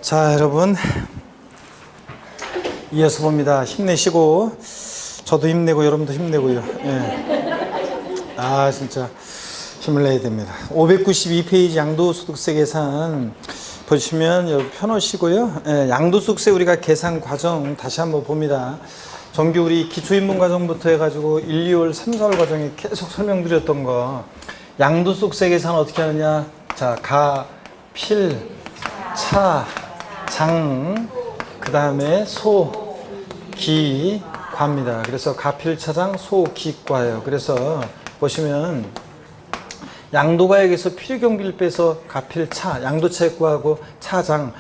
자, 여러분 이어서 봅니다. 힘내시고 저도 힘내고 여러분도 힘내고요. 진짜 힘을 내야 됩니다. 592페이지 양도소득세 계산 보시면 여러분 펴놓으시고요. 양도소득세 우리가 계산 과정 다시 한번 봅니다. 정규 우리 기초인문 과정부터 해가지고 1, 2월, 3, 4월 과정에 계속 설명드렸던 거 양도소득세 계산 어떻게 하느냐. 자, 가, 필, 차, 장, 그 다음에 소, 기, 과입니다. 그래서 가필차장, 소, 기, 과예요. 그래서 보시면 양도가액에서 필요경비를 빼서 가필차, 양도차액과하고 차장,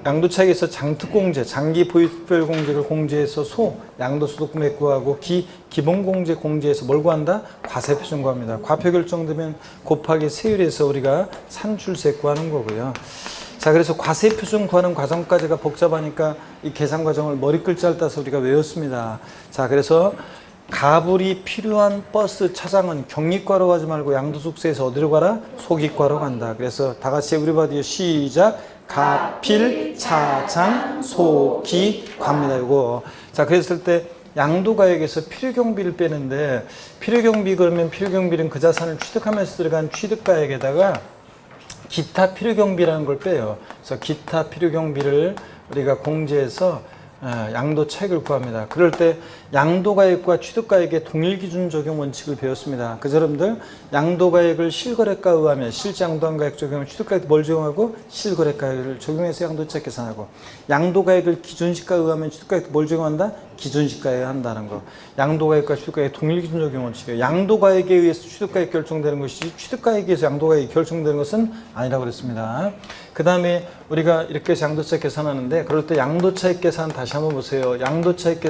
양도차액에서 장특공제, 장기보유특별공제를 공제해서 소, 양도소득금액과하고 기, 기본공제 공제해서 뭘 구한다? 과세표준 구합니다. 과표 결정되면 곱하기 세율에서 우리가 산출세 구하는 거고요. 자, 그래서 과세표준 구하는 과정까지가 복잡하니까 이 계산 과정을 머리글자를 따서 우리가 외웠습니다. 자, 그래서 가불이 필요한 버스 차장은 경리과로 가지 말고 양도소득세에서 어디로 가라? 소기과로 간다. 그래서 다 같이 우리바디오 시작. 가필, 차장, 소기, 과입니다. 이거. 자, 그랬을 때 양도가액에서 필요경비를 빼는데 필요경비 그러면 필요경비는 그 자산을 취득하면서 들어간 취득가액에다가 기타 필요경비라는 걸 빼요. 그래서 기타 필요경비를 우리가 공제해서 양도차익을 구합니다. 그럴 때 양도가액과 취득가액의 동일기준 적용 원칙을 배웠습니다. 그래서 여러분들 양도가액을 실거래가에 의하면 실제 양도한 가액 적용하면 취득가액 뭘 적용하고 실거래가액을 적용해서 양도차익 계산하고 양도가액을 기준시가에 의하면 취득가액 뭘 적용한다? 기준시가에 한다는 거. 양도가액과 취득가액 동일기준 적용 원칙이에요. 양도가액에 의해서 취득가액 결정되는 것이지 취득가액에 의해서 양도가액이 결정되는 것은 아니라고 그랬습니다. 그 다음에 우리가 이렇게 해서 양도차익 계산하는데 그럴 때 양도차익 계산 다시 한번 보세요. 양도차익의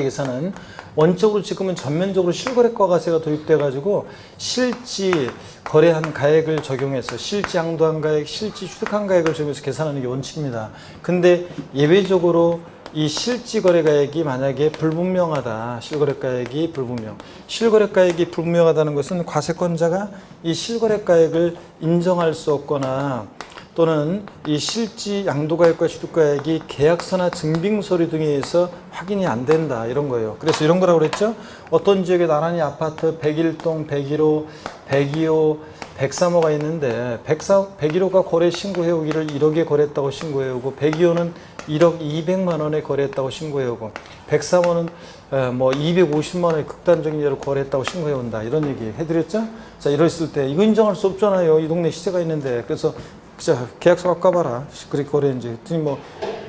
계산은 원적으로 지금은 전면적으로 실거래가과세가 도입돼 가지고 실지 거래한 가액을 적용해서 실지 양도한 가액, 실지 취득한 가액을 적용해서 계산하는 게 원칙입니다. 근데 예외적으로 이 실지 거래가액이 만약에 불분명하다. 실거래가액이 불분명. 실거래가액이 불분명하다는 것은 과세권자가 이 실거래가액을 인정할 수 없거나 또는 이 실지 양도가액과 취득가액이 계약서나 증빙서류 등에 의해서 확인이 안 된다. 이런 거예요. 그래서 이런 거라고 그랬죠. 어떤 지역에 나란히 아파트 101동, 101호, 102호, 103호가 있는데 101호가 거래 신고해오기를 1억에 거래했다고 신고해오고 102호는 1억 200만 원에 거래했다고 신고해오고 103호는 뭐 250만 원에 극단적인 예로 거래했다고 신고해온다. 이런 얘기 해드렸죠. 자, 이랬을 때 이거 인정할 수 없잖아요. 이 동네 시세가 있는데. 그래서 자, 계약서 갖고 와봐라. 그렇게 거래했는지. 했더니 뭐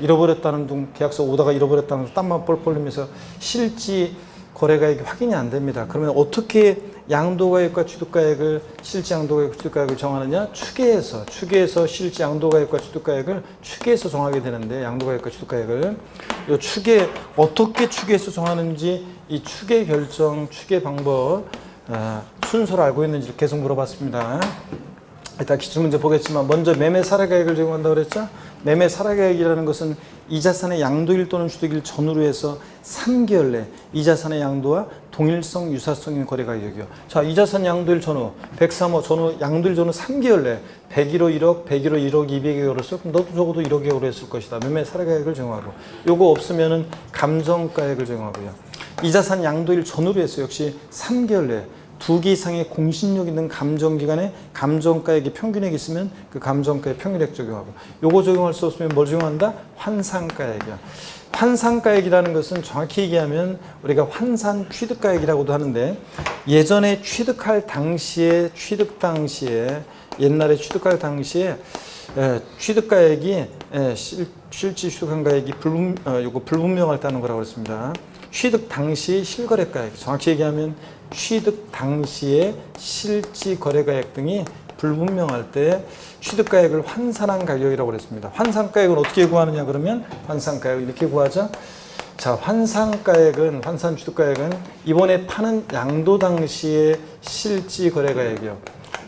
잃어버렸다는 둥 계약서 오다가 잃어버렸다는 둥 땀만 뻘뻘 흘리면서 실지 거래가액이 확인이 안 됩니다. 그러면 어떻게 양도가액과 취득가액을 실지 양도가액과 취득가액을 정하느냐? 추계해서 실지 양도가액과 취득가액을 추계해서 정하게 되는데 양도가액과 취득가액을 이 추계 어떻게 추계해서 정하는지 이 추계 결정, 추계 방법 순서를 알고 있는지 계속 물어봤습니다. 일단 기출문제 보겠지만 먼저 매매 사례가액을 적용한다고 그랬죠? 매매 사례가액이라는 것은 이 자산의 양도일 또는 취득일 전후로 해서 3개월 내 이 자산의 양도와 동일성, 유사성인 거래가격이요. 자, 이 자산 양도일 전후 103호 전후 양도일 전후 3개월 내 101호 1억, 101호 1억 200에 걸었어. 그럼 너도 적어도 1억에 걸었을 것이다. 매매 사례가액을 적용하고 요거 없으면은 감정가액을 적용하고요. 이 자산 양도일 전후로 해서 역시 3개월 내 2개 이상의 공신력 있는 감정기관에 감정가액이 평균액이 있으면 그 감정가액 평균액 적용하고 요거 적용할 수 없으면 뭘 적용한다? 환산가액이야. 환산가액이라는 것은 정확히 얘기하면 우리가 환산 취득가액이라고도 하는데 예전에 취득할 당시에 옛날에 취득할 당시에 취득가액이 실지 취득한 가액이 불분명할 때 하는 거라고 했습니다. 취득 당시 실거래가액, 정확히 얘기하면 취득 당시에 실지 거래가액 등이 불분명할 때 취득가액을 환산한 가격이라고 그랬습니다. 환산가액은 어떻게 구하느냐 그러면 환산가액을 이렇게 구하죠. 자, 환산가액은 환산 취득가액은 이번에 파는 양도 당시의 실지 거래가액이요.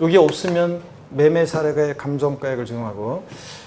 여기 없으면 매매 사례가액, 감정가액을 적용하고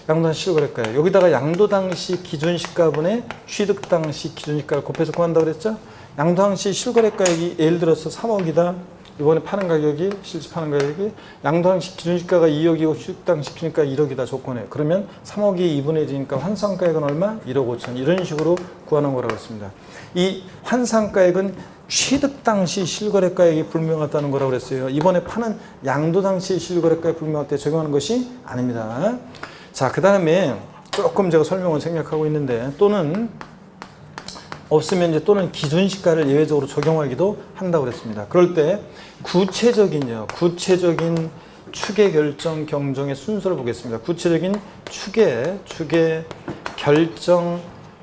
양도 실거래가액 여기다가 양도 당시 기준시가분의 취득 당시 기준시가를 곱해서 구한다고 그랬죠. 양도 당시 실거래가액이 예를 들어서 3억이다. 이번에 파는 가격이 실제 파는 가격이 양도당시 기준시가가 2억이고 취득당시 기준시가가 1억이다 조건에 그러면 3억이 2분의 1이니까 환산가액은 얼마? 1억 5천 이런 식으로 구하는 거라고 했습니다. 이 환산가액은 취득 당시 실거래가액이 불명하다는 거라고 그랬어요. 이번에 파는 양도 당시 실거래가액 불명할 때 적용하는 것이 아닙니다. 자, 그 다음에 조금 제가 설명을 생략하고 있는데 또는 없으면 이제 또는 기준시가를 예외적으로 적용하기도 한다고 그랬습니다. 그럴 때 구체적인 추계 결정 경정의 순서를 보겠습니다. 구체적인 추계 결정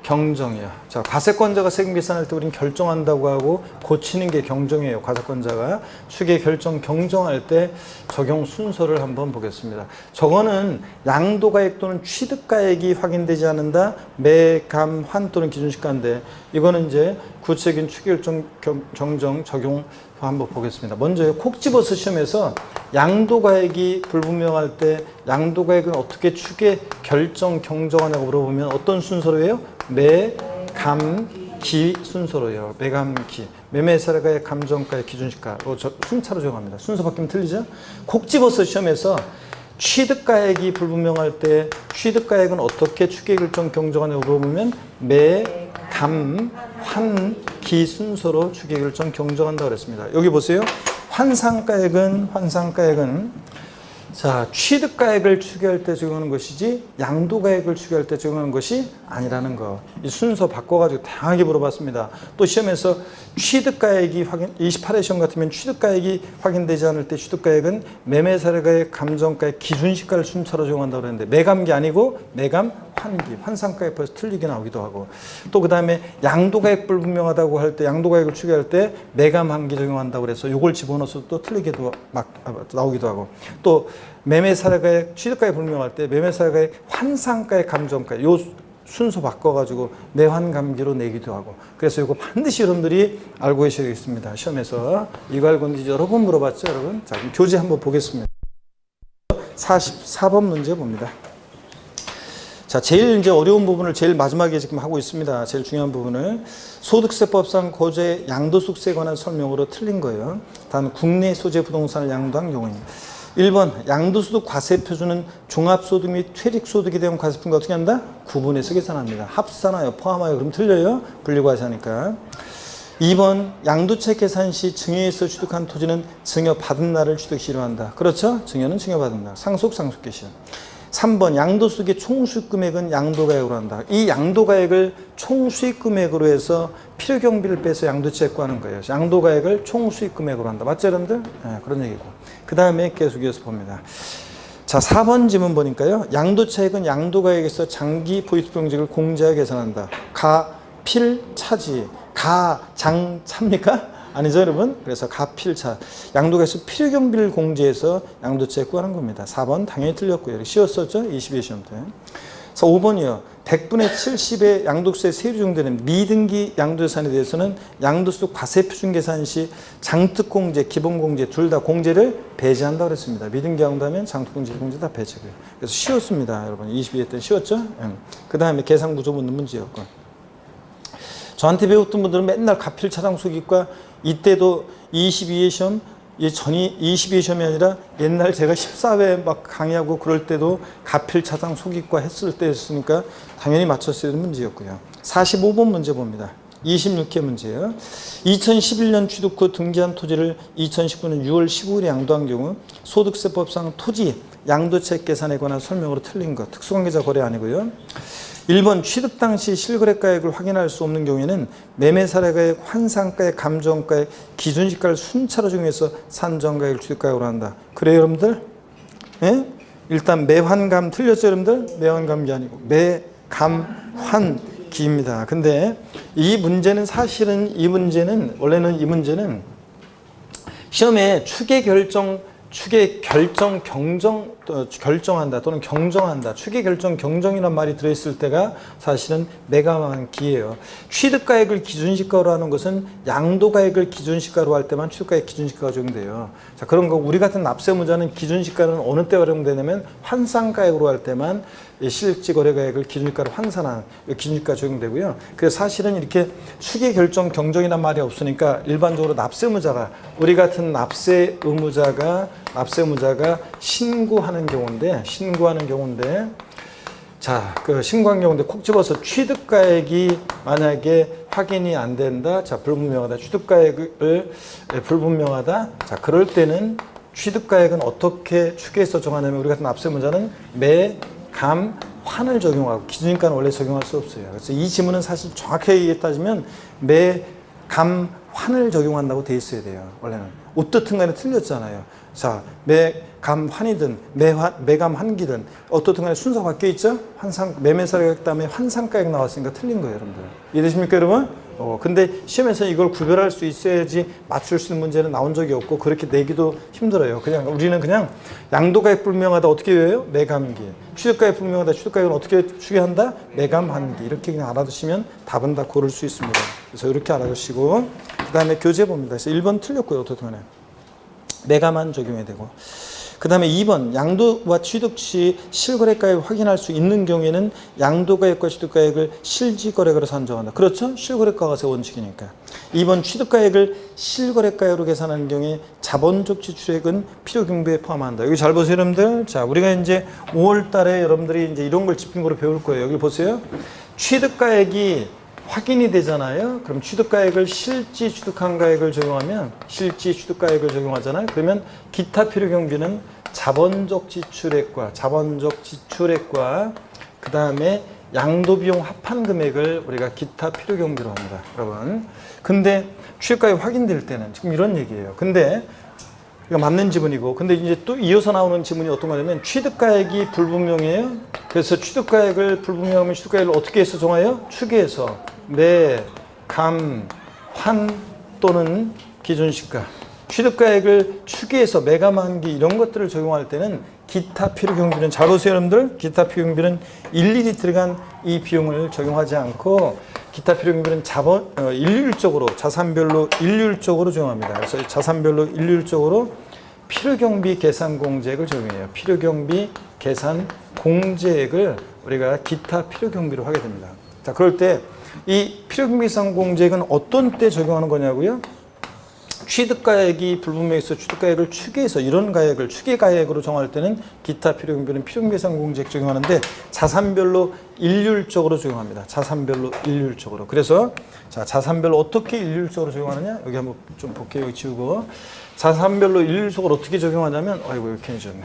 경정이에요. 자, 과세권자가 세금 계산할 때 우리는 결정한다고 하고 고치는 게 경정이에요. 과세권자가 추계 결정 경정할 때 적용 순서를 한번 보겠습니다. 저거는 양도가액 또는 취득가액이 확인되지 않는다. 매, 감, 환 또는 기준시가인데 이거는 이제 구체적인 추계 결정 경정 적용 한번 보겠습니다. 먼저 콕 집어서 시험에서 양도가액이 불분명할 때 양도가액은 어떻게 추계 결정 경정하냐고 물어보면 어떤 순서로 해요? 매, 감, 기 순서로 해요. 매, 감, 기. 매매사례가액, 감정가액, 기준시가. 순차로 적용합니다. 순서 바뀌면 틀리죠? 콕 집어서 시험에서 취득가액이 불분명할 때 취득가액은 어떻게 추계 결정 경정하냐고 물어보면 매, 감, 환, 기 순서로 추계 결정 경정한다고 그랬습니다. 여기 보세요. 환산가액은 자, 취득가액을 추계할 때 적용하는 것이지 양도가액을 추계할 때 적용하는 것이 아니라는 거. 이 순서 바꿔가지고 다양하게 물어봤습니다. 또 시험에서 취득가액이 28회 시험 같으면 취득가액이 확인되지 않을 때 취득가액은 매매사례가액, 감정가액, 기준시가를 순차로 적용한다고 그랬는데 매감기 아니고 매감, 환기, 환산가액 벌써 틀리게 나오기도 하고 또 그 다음에 양도가액 불분명하다고 할 때 양도가액을 추계할 때 매감, 환기 적용한다고 그래서 이걸 집어넣어서 또 틀리게도 막 나오기도 하고 또 매매사례가액, 취득가액 불분명할 때 매매사례가액, 환산가액, 감정가액 요 순서 바꿔가지고 매환감기로 내기도 하고 그래서 이거 반드시 여러분들이 알고 계셔야겠습니다. 시험에서 이거 알고 있는지 여러 번 물어봤죠, 여러분? 자, 그럼 교재 한번 보겠습니다. 44번 문제 봅니다. 자, 제일 이제 어려운 부분을 제일 마지막에 지금 하고 있습니다. 제일 중요한 부분을 소득세법상 고제 양도소득세에 관한 설명으로 틀린 거예요. 다음 국내 소재 부동산을 양도한 경우입니다. 1번 양도소득 과세표준은 종합소득 및 퇴직소득에 대한 과세표준과 어떻게 한다? 구분해서 계산합니다. 합산하여 포함하여 그럼 틀려요. 분리과세하니까. 2번 양도채 계산 시 증여에서 취득한 토지는 증여받은 날을 취득시로 한다. 그렇죠? 증여는 증여받은 날. 상속계시. 3번 양도소득의 총수익금액은 양도가액으로 한다. 이 양도가액을 총수익금액으로 해서 필요경비를 빼서 양도채에 구하는 거예요. 양도가액을 총수익금액으로 한다. 맞죠, 여러분들? 네, 그런 얘기고. 그 다음에 계속 이어서 봅니다. 자, 4번 지문 보니까요. 양도차익은 양도가액에서 장기 보유수평직을 공제하여 계산한다. 가, 필, 차지. 가, 장, 차입니까? 아니죠, 여러분? 그래서 가필차. 양도가액에서 필요경비를 공제해서 양도차에 구하는 겁니다. 4번 당연히 틀렸고요. 쉬웠었죠? 22회 시험 때. 그래서 5번이요. 100분의 70의 양도세 세율이 적용되는 미등기 양도재산에 대해서는 양도소득 과세표준 계산 시 장특공제, 기본공제 둘 다 공제를 배제한다고 그랬습니다. 미등기 양도하면 장특공제, 기본공제 다 배제고요. 그래서 쉬웠습니다, 여러분. 22회 때 쉬웠죠? 그 다음에 계산구조 묻는 문제였고. 저한테 배웠던 분들은 맨날 가필 차장 소득과 이때도 22회 시험, 22회 시험이 아니라 옛날 제가 14회 막 강의하고 그럴 때도 가필 차장 소득과 했을 때였으니까 당연히 맞췄어야 되는 문제였고요. 45번 문제 봅니다. 26회 문제예요. 2011년 취득 후 등기한 토지를 2019년 6월 15일에 양도한 경우 소득세법상 토지 양도채 계산에 관한 설명으로 틀린 것. 특수관계자 거래 아니고요. 1번 취득 당시 실거래가액을 확인할 수 없는 경우에는 매매사례가액, 환산가액, 감정가액, 기준시가를 순차로 적용해서 산정가액을 취득가액으로 한다. 그래요, 여러분들? 예? 일단 매환감 틀렸죠, 여러분들? 매환감이 아니고 매감환기입니다. 근데 이 문제는 사실은 원래는 이 문제는 시험에 추계 결정 경정 결정한다 또는 경정한다. 추계 결정 경정이란 말이 들어있을 때가 사실은 매감한기예요. 취득가액을 기준시가로 하는 것은 양도가액을 기준시가로 할 때만 취득가액 기준시가가 적용돼요. 자, 그런 거 우리 같은 납세무자는 기준시가는 어느 때 활용되냐면 환산가액으로 할 때만 실질거래가액을 기준시가로 환산한 기준시가 적용되고요. 그래서 사실은 이렇게 추계 결정 경정이란 말이 없으니까 일반적으로 납세무자가 우리 같은 납세무자가 신고하는 경우인데 자, 그 신고한 경우인데 콕 집어서 취득가액이 만약에 확인이 안 된다. 자, 불분명하다. 취득가액을 불분명하다. 자, 그럴 때는 취득가액은 어떻게 추계해서 정하냐면 우리 같은 납세무자는 감, 환을 적용하고 기준인가는 원래 적용할 수 없어요. 그래서 이 지문은 사실 정확하게 따지면 감, 환을 적용한다고 돼 있어야 돼요. 원래는 어떻든 간에 틀렸잖아요. 자, 감, 환이든 매감, 환기든 어떻든 간에 순서가 바뀌어 있죠? 매매사가액 다음에 환산가액 나왔으니까 틀린 거예요, 여러분들. 이해되십니까, 여러분? 근데 시험에서 이걸 구별할 수 있어야지 맞출 수 있는 문제는 나온 적이 없고 그렇게 내기도 힘들어요. 우리는 그냥 양도가액 불명하다 어떻게 외워요? 매감기. 취득가액 불명하다 취득가액은 어떻게 추계한다? 매감환기. 이렇게 그냥 알아두시면 답은 다 고를 수 있습니다. 그래서 이렇게 알아두시고 그 다음에 교재 봅니다. 그래서 1번 틀렸고요. 어떻든 간에. 매감한 적용해야 되고. 그 다음에 2번 양도와 취득 시 실거래가액을 확인할 수 있는 경우에는 양도가액과 취득가액을 실지거래가로 산정한다. 그렇죠? 실거래가가 원칙이니까. 2번 취득가액을 실거래가액으로 계산하는 경우에 자본적 지출액은 필요경비에 포함한다. 여기 잘 보세요, 여러분들. 자, 우리가 이제 5월 달에 여러분들이 이제 이런 걸 집중적으로 배울 거예요. 여기 보세요. 취득가액이 확인이 되잖아요. 그럼 취득가액을 실지 취득한 가액을 적용하면 실지 취득가액을 적용하잖아요. 그러면 기타 필요경비는 자본적 지출액과 그 다음에 양도비용 합한 금액을 우리가 기타 필요경비로 합니다. 여러분. 근데 취득가액 확인될 때는 지금 이런 얘기예요. 근데 이거 맞는 지문이고 근데 이제 또 이어서 나오는 지문이 어떤 거냐면 취득가액이 불분명해요. 그래서 취득가액을 불분명하면 취득가액을 어떻게 해서 정해요? 추계해서 감, 환 또는 기준시가 취득가액을 추계해서 매감한기 이런 것들을 적용할 때는 기타 필요경비는 잘 보세요 여러분들. 기타 필요경비는 일일이 들어간 이 비용을 적용하지 않고 기타 필요경비는 일률적으로 자산별로 일률적으로 적용합니다. 그래서 자산별로 일률적으로 필요경비 계산 공제액을 적용해요. 필요경비 계산 공제액을 우리가 기타 필요경비로 하게 됩니다. 자, 그럴 때 이 필요경비 계산 공제액은 어떤 때 적용하는 거냐고요? 취득가액이 불분명해서 취득가액을 추계해서 이런 가액을 추계가액으로 정할 때는 기타 필요경비는 필요경비 계산 공제액 적용하는데 자산별로 일률적으로 적용합니다. 자산별로 일률적으로. 그래서 자, 자산별로 어떻게 일률적으로 적용하느냐? 여기 한번 좀 볼게요. 여기 지우고. 자산별로 일률적으로 어떻게 적용하냐면 아이고 이렇게 해줬네.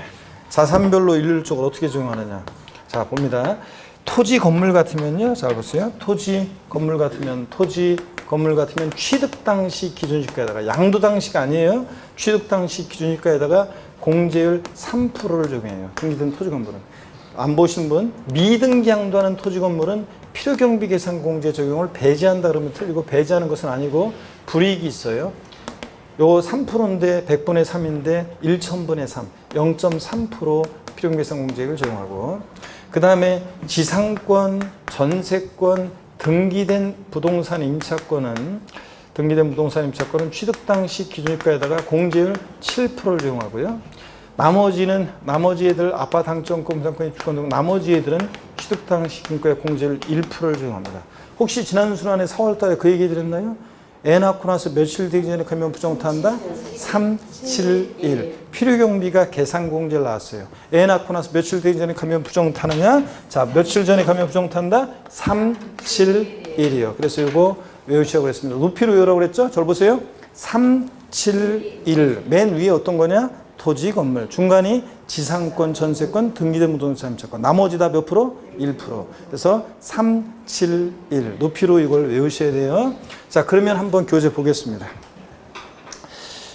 자산별로 일률적으로 어떻게 적용하느냐? 자, 봅니다. 토지 건물 같으면요. 자, 보세요. 토지 건물 같으면 취득 당시 기준시가에다가 양도 당시가 아니에요. 취득 당시 기준시가에다가 공제율 3%를 적용해요. 등기된 토지 건물은. 안 보신 분, 미등기 양도하는 토지 건물은 필요경비 계산 공제 적용을 배제한다 그러면 틀리고 배제하는 것은 아니고 불이익이 있어요. 요 3%인데 100분의 3인데 1000분의 3, 0.3% 필요경비 계산 공제액을 적용하고 그 다음에 지상권, 전세권, 등기된 부동산 임차권은 취득 당시 기준가에다가 공제율 7%를 적용하고요. 나머지 애들 아파트 당첨권, 부산권, 입주권 등 나머지 애들은 취득 당시 기준가에 공제율 1%를 적용합니다. 혹시 지난 순환에 4월 달에 그 얘기 드렸나요? 애 낳고 나서 며칠 되기 전에 가면 부정타한다? 3, 7, 1. 필요경비가 계산공제를 나왔어요. 애 낳고 나서 며칠 되기 전에 가면 부정타느냐? 자, 며칠 전에 가면 부정탄다? 3, 7, 1이요. 그래서 이거 외우시라고 그랬습니다. 높이로 외우라고 그랬죠? 절 보세요. 3, 7, 1. 맨 위에 어떤 거냐? 토지, 건물. 중간이 지상권, 전세권, 등기된 부동산 임차권. 나머지 다 몇 프로? 1%. 그래서 3, 7, 1. 높이로 이걸 외우셔야 돼요. 자, 그러면 한번 교재 보겠습니다.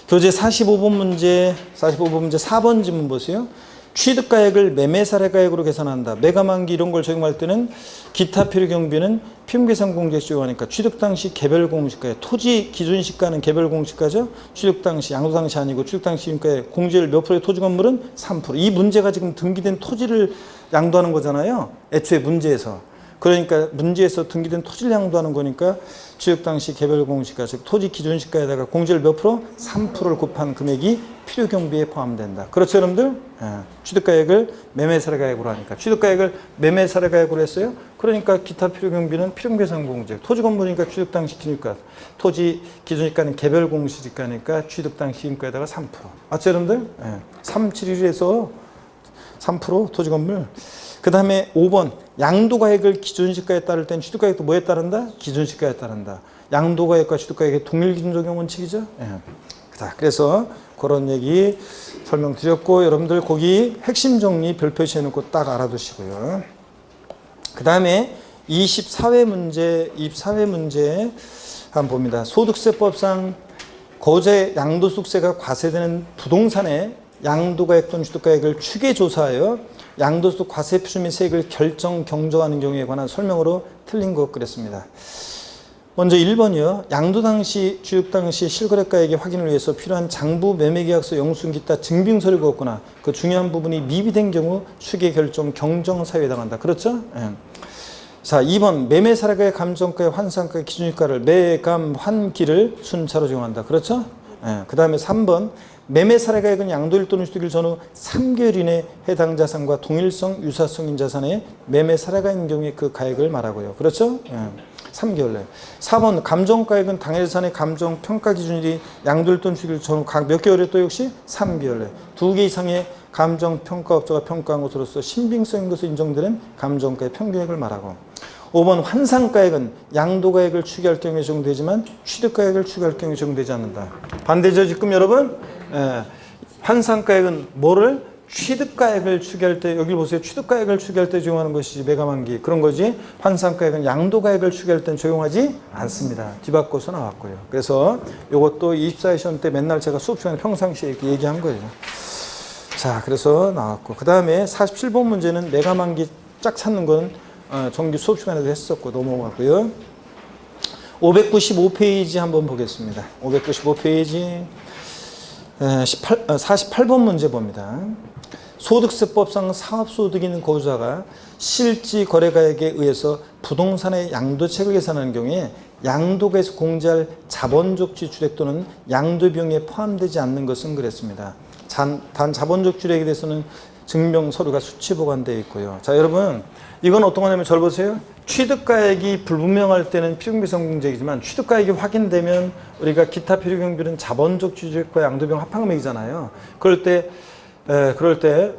교재 45번 문제 4번 지문 보세요. 취득가액을 매매사례가액으로 계산한다. 매가만기 이런 걸 적용할 때는 기타 필요경비는 피임계산공제에 적용하니까 취득 당시 개별공시가에 토지 기준시가는 개별공시가죠. 취득 당시 양도 당시 아니고 취득 당시 인가에 공제율 몇 프로의 토지 건물은 3%. 이 문제가 지금 등기된 토지를 양도하는 거잖아요. 애초에 문제에서. 그러니까 문제에서 등기된 토지를 양도하는 거니까 취득 당시 개별공시가 즉 토지 기준시가에다가 공제율 몇 프로? 3%를 곱한 금액이 필요경비에 포함된다. 그렇죠 여러분들? 취득가액을 매매사례가액으로 하니까 취득가액을 매매사례가액으로 했어요. 그러니까 기타 필요경비는 필요계산공제 토지 건물이니까 취득 당시 기준가 토지 기준시가는 개별공시가니까 취득 당시 인가에다가 3%. 맞죠 여러분들? 371에서 3% 토지 건물. 그 다음에 5번 양도가액을 기준시가에 따를 땐 취득가액도 뭐에 따른다? 기준시가에 따른다. 양도가액과 취득가액의 동일 기준 적용 원칙이죠. 자, 그래서 그런 얘기 설명드렸고 여러분들 거기 핵심 정리 별 표시해놓고 딱 알아두시고요. 그 다음에 24회 문제 한번 봅니다. 소득세법상 거제 양도소득세가 과세되는 부동산의 양도가액 또는 취득가액을 추계조사하여 양도소득 과세 표준 및 세액을 경정하는 경우에 관한 설명으로 틀린 것 그랬습니다. 먼저 1번이요. 양도 당시, 취득 당시 실거래가액의 확인을 위해서 필요한 장부, 매매계약서, 영수증, 기타 증빙서류가 없거나 그 중요한 부분이 미비된 경우 추계 결정 경정사유에 해당한다. 그렇죠? 자, 2번 매매사례가의 감정가의 환산가의 기준일가를 매감, 환기를 순차로 적용한다. 그렇죠? 그 다음에 3번 매매사례가액은 양도일 또는 취득일 전후 3개월 이내 해당 자산과 동일성, 유사성인 자산에 매매사례가 있는 경우에 그 가액을 말하고요. 그렇죠? 3개월 내. 4번 감정가액은 당해 자산의 감정평가 기준일이 양도일 또는 취득일 전후 몇 개월에 또 역시 3개월 내. 2개 이상의 감정평가업자가 평가한 것으로서 신빙성인 것을 인정되는 감정가의 평균액을 말하고 5번 환산가액은 양도가액을 추계할 경우에 적용되지만 취득가액을 추계할 경우에 적용되지 않는다. 반대죠 지금 여러분? 환산가액은 뭐를? 취득가액을 추계할 때 여기 보세요. 취득가액을 추계할 때 적용하는 것이지 매가만기 그런 거지. 환산가액은 양도가액을 추계할 땐 적용하지 않습니다. 뒤바꿔서 나왔고요. 그래서 이것도 24회 시험 때 맨날 제가 수업 시간에 평상시에 이렇게 얘기한 거예요. 자, 그래서 나왔고 그 다음에 47번 문제는 매가만기 짝 찾는 건 정규 수업 시간에도 했었고 넘어가고요. 595페이지 한번 보겠습니다. 595페이지 48번 문제 봅니다. 소득세법상 사업소득인 거주자가 실지 거래가액에 의해서 부동산의 양도책을 계산하는 경우에 양도가에서 공제할 자본적 지출액 또는 양도비용에 포함되지 않는 것은 그랬습니다. 단 자본적 지출액에 대해서는 증명 서류가 수치 보관되어 있고요. 자, 여러분 이건 어떤 거냐면 잘 보세요. 취득가액이 불분명할 때는 필요경비성공제이지만 취득가액이 확인되면 우리가 기타 필요경비는 자본적 지출액과 양도비용 합한금액이잖아요. 그럴 때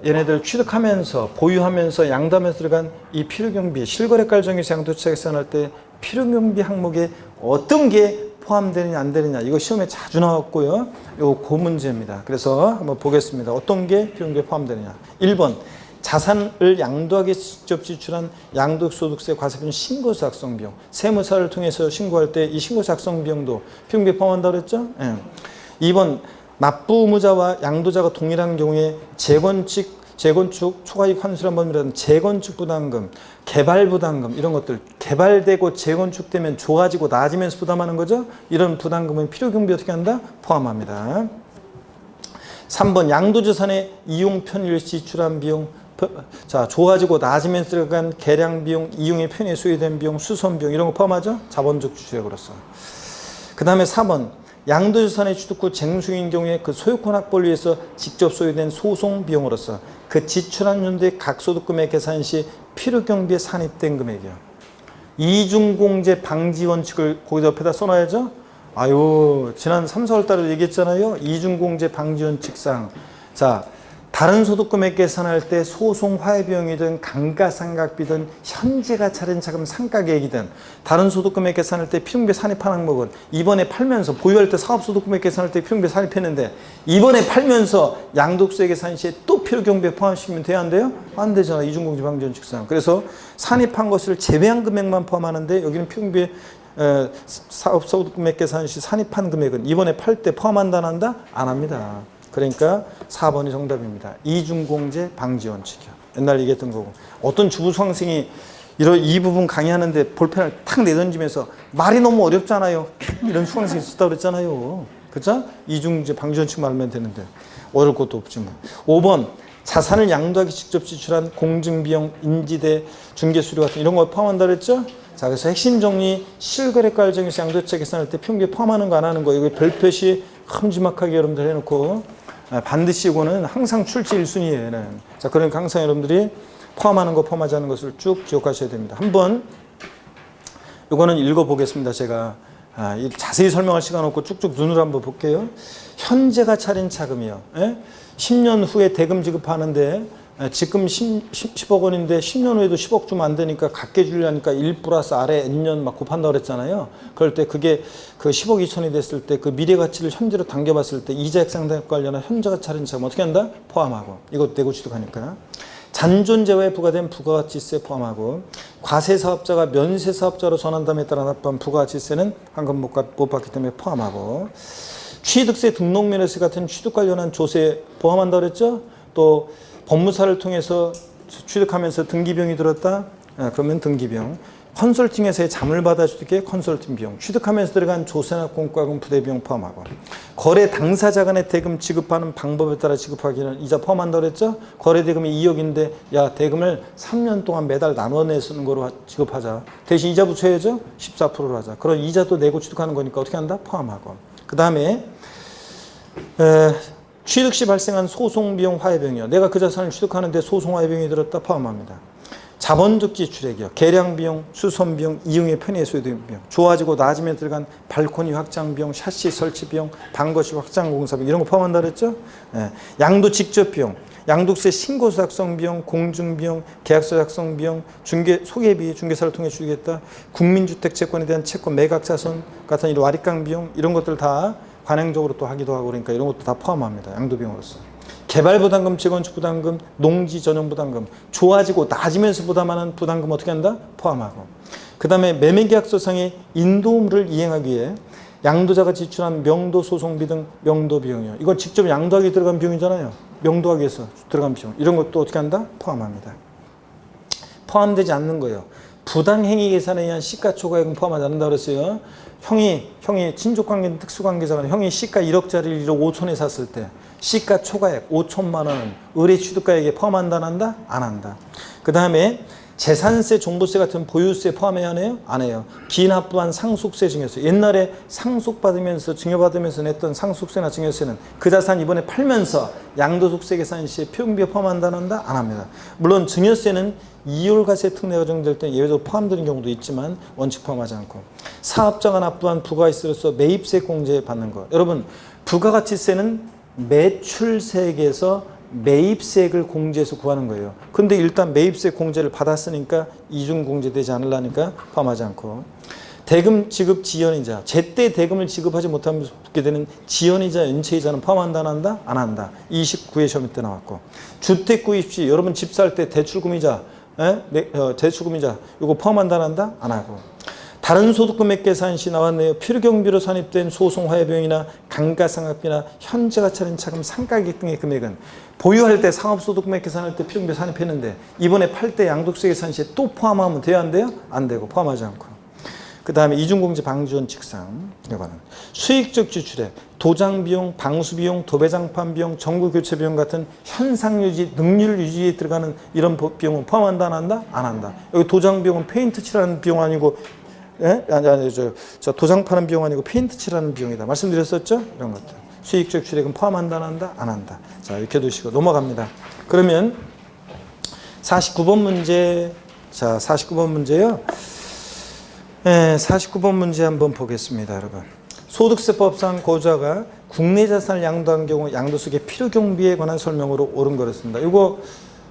얘네들 취득하면서 보유하면서 양도하면서 들어간 이 필요경비 실거래가를 정해서 양도책 계산할 때 필요경비 항목에 어떤 게 포함되느냐 안 되느냐 이거 시험에 자주 나왔고요. 그 문제입니다. 그래서 한번 보겠습니다. 어떤 게 필요경비에 포함되느냐. 1번 자산을 양도하기 직접 지출한 양도소득세 과세비용 신고서 작성 비용 세무사를 통해서 신고할 때 이 신고서 작성 비용도 필요경비에 포함한다고 그랬죠? 2번 납부 의무자와 양도자가 동일한 경우에 재건축 초과이익 환수란 법이라는 재건축 부담금, 개발 부담금 이런 것들 개발되고 재건축되면 좋아지고 나아지면서 부담하는 거죠. 이런 부담금은 필요경비 어떻게 한다? 포함합니다. 3번 양도자산의 이용 편의를 지출한 비용 자 좋아지고 나아지면서 들어간 개량 비용, 이용의 편의에 소요된 비용, 수선 비용 이런 거 포함하죠. 자본적 지출액으로서. 그 다음에 4번 양도자산의 취득 후 쟁수인 경우에 그 소유권 확보를 위해서 직접 소요된 소송 비용으로서 그 지출한 연도의 각 소득금액 계산 시 필요경비에 산입된 금액이요. 이중공제 방지 원칙을 거기 옆에다 써놔야죠. 아유 지난 3, 4월 달에 얘기했잖아요. 이중공제 방지 원칙상 자 다른 소득금액 계산할 때 소송 화해비용이든 감가상각비든 현재가 차린 자금 상가계획이든 다른 소득금액 계산할 때 필요경비 산입한 항목은 이번에 팔면서 보유할 때 사업소득금액 계산할 때 필요경비 산입했는데 이번에 팔면서 양도세 계산 시에 또 필요경비에 포함시키면 돼야 안 돼요? 안 되잖아. 이중공제 방지 원칙상. 그래서 산입한 것을 제외한 금액만 포함하는데 여기는 필요경비에 사업소득금액 계산 시 산입한 금액은 이번에 팔 때 포함한다 안 한다? 안 합니다. 그러니까 4번이 정답입니다. 이중공제 방지 원칙이요. 옛날 얘기했던 거고. 어떤 주부 수강생이 이 부분 강의하는데 볼펜을 탁 내던지면서 말이 너무 어렵잖아요. 이런 수강생이 있었다고 그랬잖아요. 그죠? 이중공제 방지 원칙 말하면 되는데 어려울 것도 없지 뭐. 5번 자산을 양도하기 직접 지출한 공증비용, 인지대, 중개수료 같은 이런 거 포함한다 그랬죠? 자, 그래서 핵심 정리, 실거래가 일정에서 양도차 계산할 때 평균 포함하는 거 안 하는 거 이거 별표시 큼지막하게 여러분들 해놓고 반드시 이거는 항상 출제 1순위예요. 자, 그러니까 항상 여러분들이 포함하는 거 포함하지 않는 것을 쭉 기억하셔야 됩니다. 한번 이거는 읽어보겠습니다. 제가 자세히 설명할 시간 없고 쭉쭉 눈으로 한번 볼게요. 현재가 차린 차금이요. 10년 후에 대금 지급하는데 지금 10억 원인데 10년 후에도 10억 주면 안 되니까 갖게 주려니까 1 플러스 아래 N년 막 곱한다고 그랬잖아요. 그럴 때 그게 그 10억 2천이 됐을 때 그 미래 가치를 현재로 당겨봤을 때 이자액 상당과 관련한 현재가 차린 차금 어떻게 한다? 포함하고. 이거 내고 취득하니까. 잔존재화에 부과된 부가가치세 포함하고 과세사업자가 면세사업자로 전환담에 따라 납부한 부가가치세는 황금 못 받기 때문에 포함하고 취득세 등록면허세 같은 취득 관련한 조세 포함한다고 그랬죠? 또 법무사를 통해서 취득하면서 등기비용이 들었다? 그러면 등기비용. 컨설팅에서의 잠을 받아 취득해 컨설팅 비용. 취득하면서 들어간 조세나 공과금 부대비용 포함하고 거래 당사자 간의 대금 지급하는 방법에 따라 지급하기는 이자 포함한다고 그랬죠? 거래 대금이 2억인데 야 대금을 3년 동안 매달 나눠 내쓰는 거로 지급하자. 대신 이자 붙여야죠? 14%로 하자. 그런 이자도 내고 취득하는 거니까 어떻게 한다? 포함하고. 그 다음에 취득 시 발생한 소송비용 화해비용이요. 내가 그 자산을 취득하는데 소송 화해비용이 들었다 포함합니다. 자본적 지출액이요. 계량비용, 수선비용, 이용의 편의의 소요비용, 좋아지고 나아지면 들어간 발코니 확장비용, 샤시 설치비용, 방거시 확장공사비용 이런 거 포함한다 그랬죠? 양도 직접비용, 양도세 신고서 작성비용, 공증비용, 계약서 작성비용, 소개비, 중개사를 통해 주겠다. 국민주택 채권에 대한 채권 매각자손 같은 이런 와리깡비용 이런 것들 다 관행적으로 또 하기도 하고 그러니까 이런 것도 다 포함합니다. 양도비용으로서. 개발부담금, 재건축부담금, 농지전용부담금 좋아지고 나아지면서 부담하는 부담금 어떻게 한다? 포함하고. 그 다음에 매매계약서상의 인도물을 이행하기 위해 양도자가 지출한 명도소송비 등 명도비용이요. 이건 직접 양도하기 들어간 비용이잖아요. 명도하기 위해서 들어간 비용. 이런 것도 어떻게 한다? 포함합니다. 포함되지 않는 거예요. 부당행위 계산에 의한 시가초과액은 포함하지 않는다고 그랬어요. 형이 친족관계 특수관계자가 형이 시가 1억짜리를 1억 5천에 샀을 때 시가 초과액 5천만 원은 의뢰 취득가액에 포함한다 안 한다? 안 한다. 그 다음에 재산세, 종부세 같은 보유세 포함해야 하네요? 안 해요. 기납부한 상속세 증여세. 옛날에 상속받으면서 증여받으면서 냈던 상속세나 증여세는 그 자산 이번에 팔면서 양도소득세 계산 시에 표준비에 포함한다 안 한다? 안 합니다. 물론 증여세는 이율과세 특례가 적용될 때 예외적으로 포함되는 경우도 있지만 원칙 포함하지 않고 사업자가 납부한 부가가치세로서 매입세 공제 받는 거. 여러분 부가가치세는 매출세액에서 매입세액을 공제해서 구하는 거예요. 근데 일단 매입세 공제를 받았으니까 이중공제되지 않으려니까 포함하지 않고 대금 지급 지연이자 제때 대금을 지급하지 못하면서 붙게 되는 지연이자 연체이자는 포함한다 안 한다? 안 한다. 29회 시험 때 나왔고 주택 구입 시 여러분 집 살 때 대출금이자 대출금이자 이거 포함한다 안 한다? 안 하고 다른 소득금액 계산 시 나왔네요. 필요경비로 산입된 소송 화해비용이나 감가상각비나 현재가 차린 차금 상가액 등의 금액은 보유할 때 상업소득금액 계산할 때 필요경비 산입했는데 이번에 팔 때 양도세 계산 시에 또 포함하면 돼요? 안 돼요? 안 되고 포함하지 않고. 그 다음에 이중공제 방지원칙상 이거는 수익적 지출에 도장비용, 방수비용, 도배장판 비용, 전구교체비용 같은 현상유지, 능률 유지에 들어가는 이런 비용은 포함한다 안 한다? 안 한다. 여기 도장비용은 페인트 칠하는 비용 아니고 저 도장 파는 비용 아니고 페인트 칠하는 비용이다. 말씀드렸었죠? 이런 것들. 수익적 지출액은 포함한다 안 한다? 안 한다. 자 이렇게 두시고 넘어갑니다. 그러면 49번 문제. 자 49번 문제요. 49번 문제 한번 보겠습니다. 여러분. 소득세법상 고자가 국내 자산을 양도한 경우 양도세의 필요경비에 관한 설명으로 옳은 거였습니다. 이거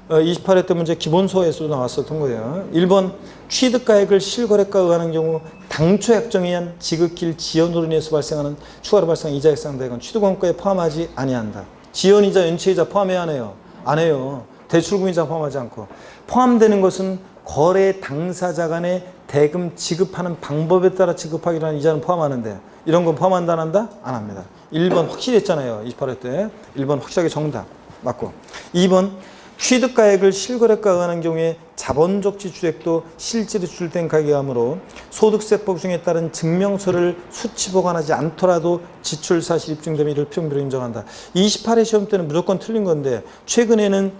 28회 때 문제 기본소에서도 나왔었던 거예요. 1번 취득가액을 실거래가에 의하는 경우 당초 약정에 의한 지급길 지연으로 인해서 발생하는 추가로 발생한 이자액 상대액은 취득원가에 포함하지 아니한다. 지연이자 연체이자 포함해야 하네요. 안 해요. 대출금이자 포함하지 않고. 포함되는 것은 거래 당사자 간의 대금 지급하는 방법에 따라 지급하기라는 이자는 포함하는데 이런 건 포함한다 안 한다? 안 합니다. 1번 확실히 했잖아요. 28회 때. 1번 확실하게 정답 맞고. 2번 취득가액을 실거래가에 의한 경우에 자본적 지출액도 실제로 지출된 가격이므로 소득세법 중에 따른 증명서를 수치 보관하지 않더라도 지출 사실 입증되면 이를 필요비로 인정한다. 28회 시험 때는 무조건 틀린 건데 최근에는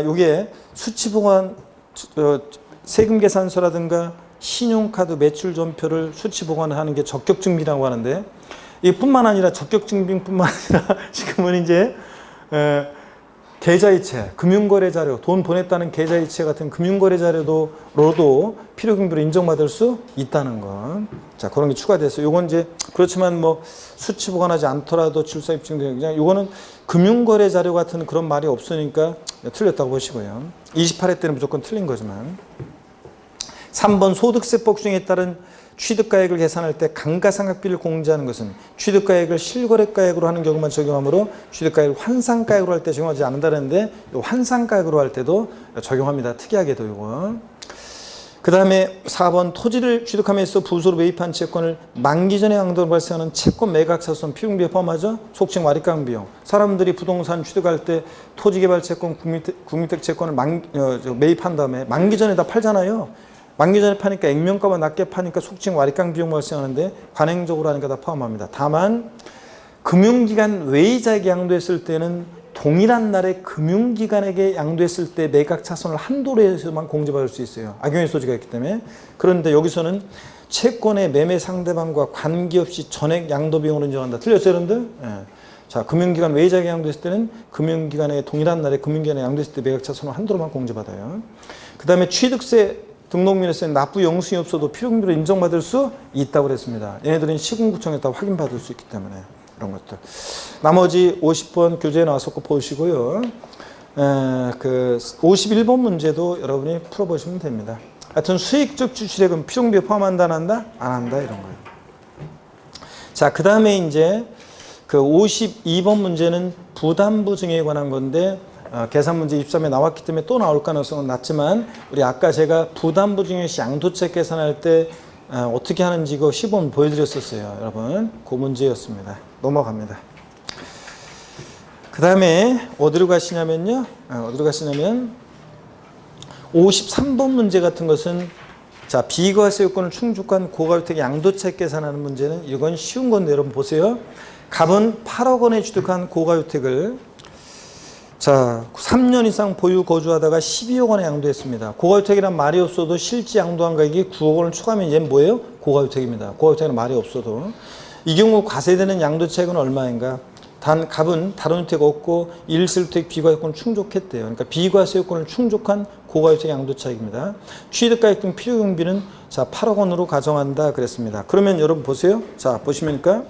요게 수치 보관 세금 계산서라든가 신용카드 매출 전표를 수치 보관하는 게 적격증빙이라고 하는데 이뿐만 아니라 적격증빙뿐만 아니라 지금은 이제 계좌이체, 금융거래자료, 돈 보냈다는 계좌이체 같은 금융거래자료로도 필요경비로 인정받을 수 있다는 것. 자, 그런 게 추가돼서 요건 이제 그렇지만 뭐 수치 보관하지 않더라도 출사 입증되는 그냥 요거는 금융거래자료 같은 그런 말이 없으니까 틀렸다고 보시고요. 28회 때는 무조건 틀린 거지만. 3번 소득세법 중에 따른 취득가액을 계산할 때 감가상각비를 공제하는 것은 취득가액을 실거래가액으로 하는 경우만 적용하므로 취득가액을 환산가액으로 할 때 적용하지 않는다는데 환산가액으로 할 때도 적용합니다. 특이하게도 이거. 그 다음에 4번 토지를 취득함에 있어 부수로 매입한 채권을 만기 전에 양도로 발생하는 채권 매각사손 필요경비에 포함하죠. 속칭 와리강 비용. 사람들이 부동산 취득할 때 토지개발채권, 국민택채권을 매입한 다음에 만기 전에 다 팔잖아요. 만기 전에 파니까 액면가만 낮게 파니까 속칭 와리강 비용 발생하는데 관행적으로 하니까 다 포함합니다. 다만 금융기관 외이자에게 양도했을 때는 동일한 날에 금융기관에게 양도했을 때 매각 차손을 한도로 해서만 공제받을 수 있어요. 악용의 소지가 있기 때문에. 그런데 여기서는 채권의 매매 상대방과 관계없이 전액 양도 비용으로 인정한다. 틀렸어요, 여러분들? 예. 자, 금융기관 외이자에게 양도했을 때는 금융기관의 동일한 날에 금융기관에 양도했을 때 매각 차손을 한도로만 공제받아요. 그 다음에 취득세 등록면에서는 납부 영수증이 없어도 필요경비로 인정받을 수 있다고 그랬습니다. 얘네들은 시군구청에다 확인받을 수 있기 때문에 이런 것들. 나머지 50번 교재에 나왔었고 보시고요. 그 51번 문제도 여러분이 풀어보시면 됩니다. 하여튼 수익적 지출액은 필요경비에 포함한다 안 한다? 안 한다 이런 거예요. 자, 그 다음에 이제 그 52번 문제는 부담부 증액에 관한 건데 계산 문제 23에 나왔기 때문에 또 나올 가능성은 낮지만 우리 아까 제가 부담부 증액 시 양도책 계산할 때 어떻게 하는지 이거 시범 보여드렸었어요. 여러분 그 문제였습니다. 넘어갑니다. 그 다음에 어디로 가시냐면요. 53번 문제 같은 것은 자, 비과세 요건을 충족한 고가주택 양도책 계산하는 문제는 이건 쉬운 건데 여러분 보세요. 갑은 8억 원에 취득한 고가주택을 자, 3년 이상 보유 거주하다가 12억 원에 양도했습니다. 고가주택이란 말이 없어도 실제 양도한 가격이 9억 원을 초과하면 얘는 뭐예요? 고가주택입니다. 고가주택은 말이 없어도. 이 경우 과세되는 양도책은 얼마인가? 단 갑은 다른 주택 없고 1세주택 비과세요건을 충족했대요. 그러니까 비과세요건을 충족한 고가주택 양도차익입니다. 취득가액 등 필요경비는 자 8억 원으로 가정한다 그랬습니다. 그러면 여러분 보세요. 자 보시면니까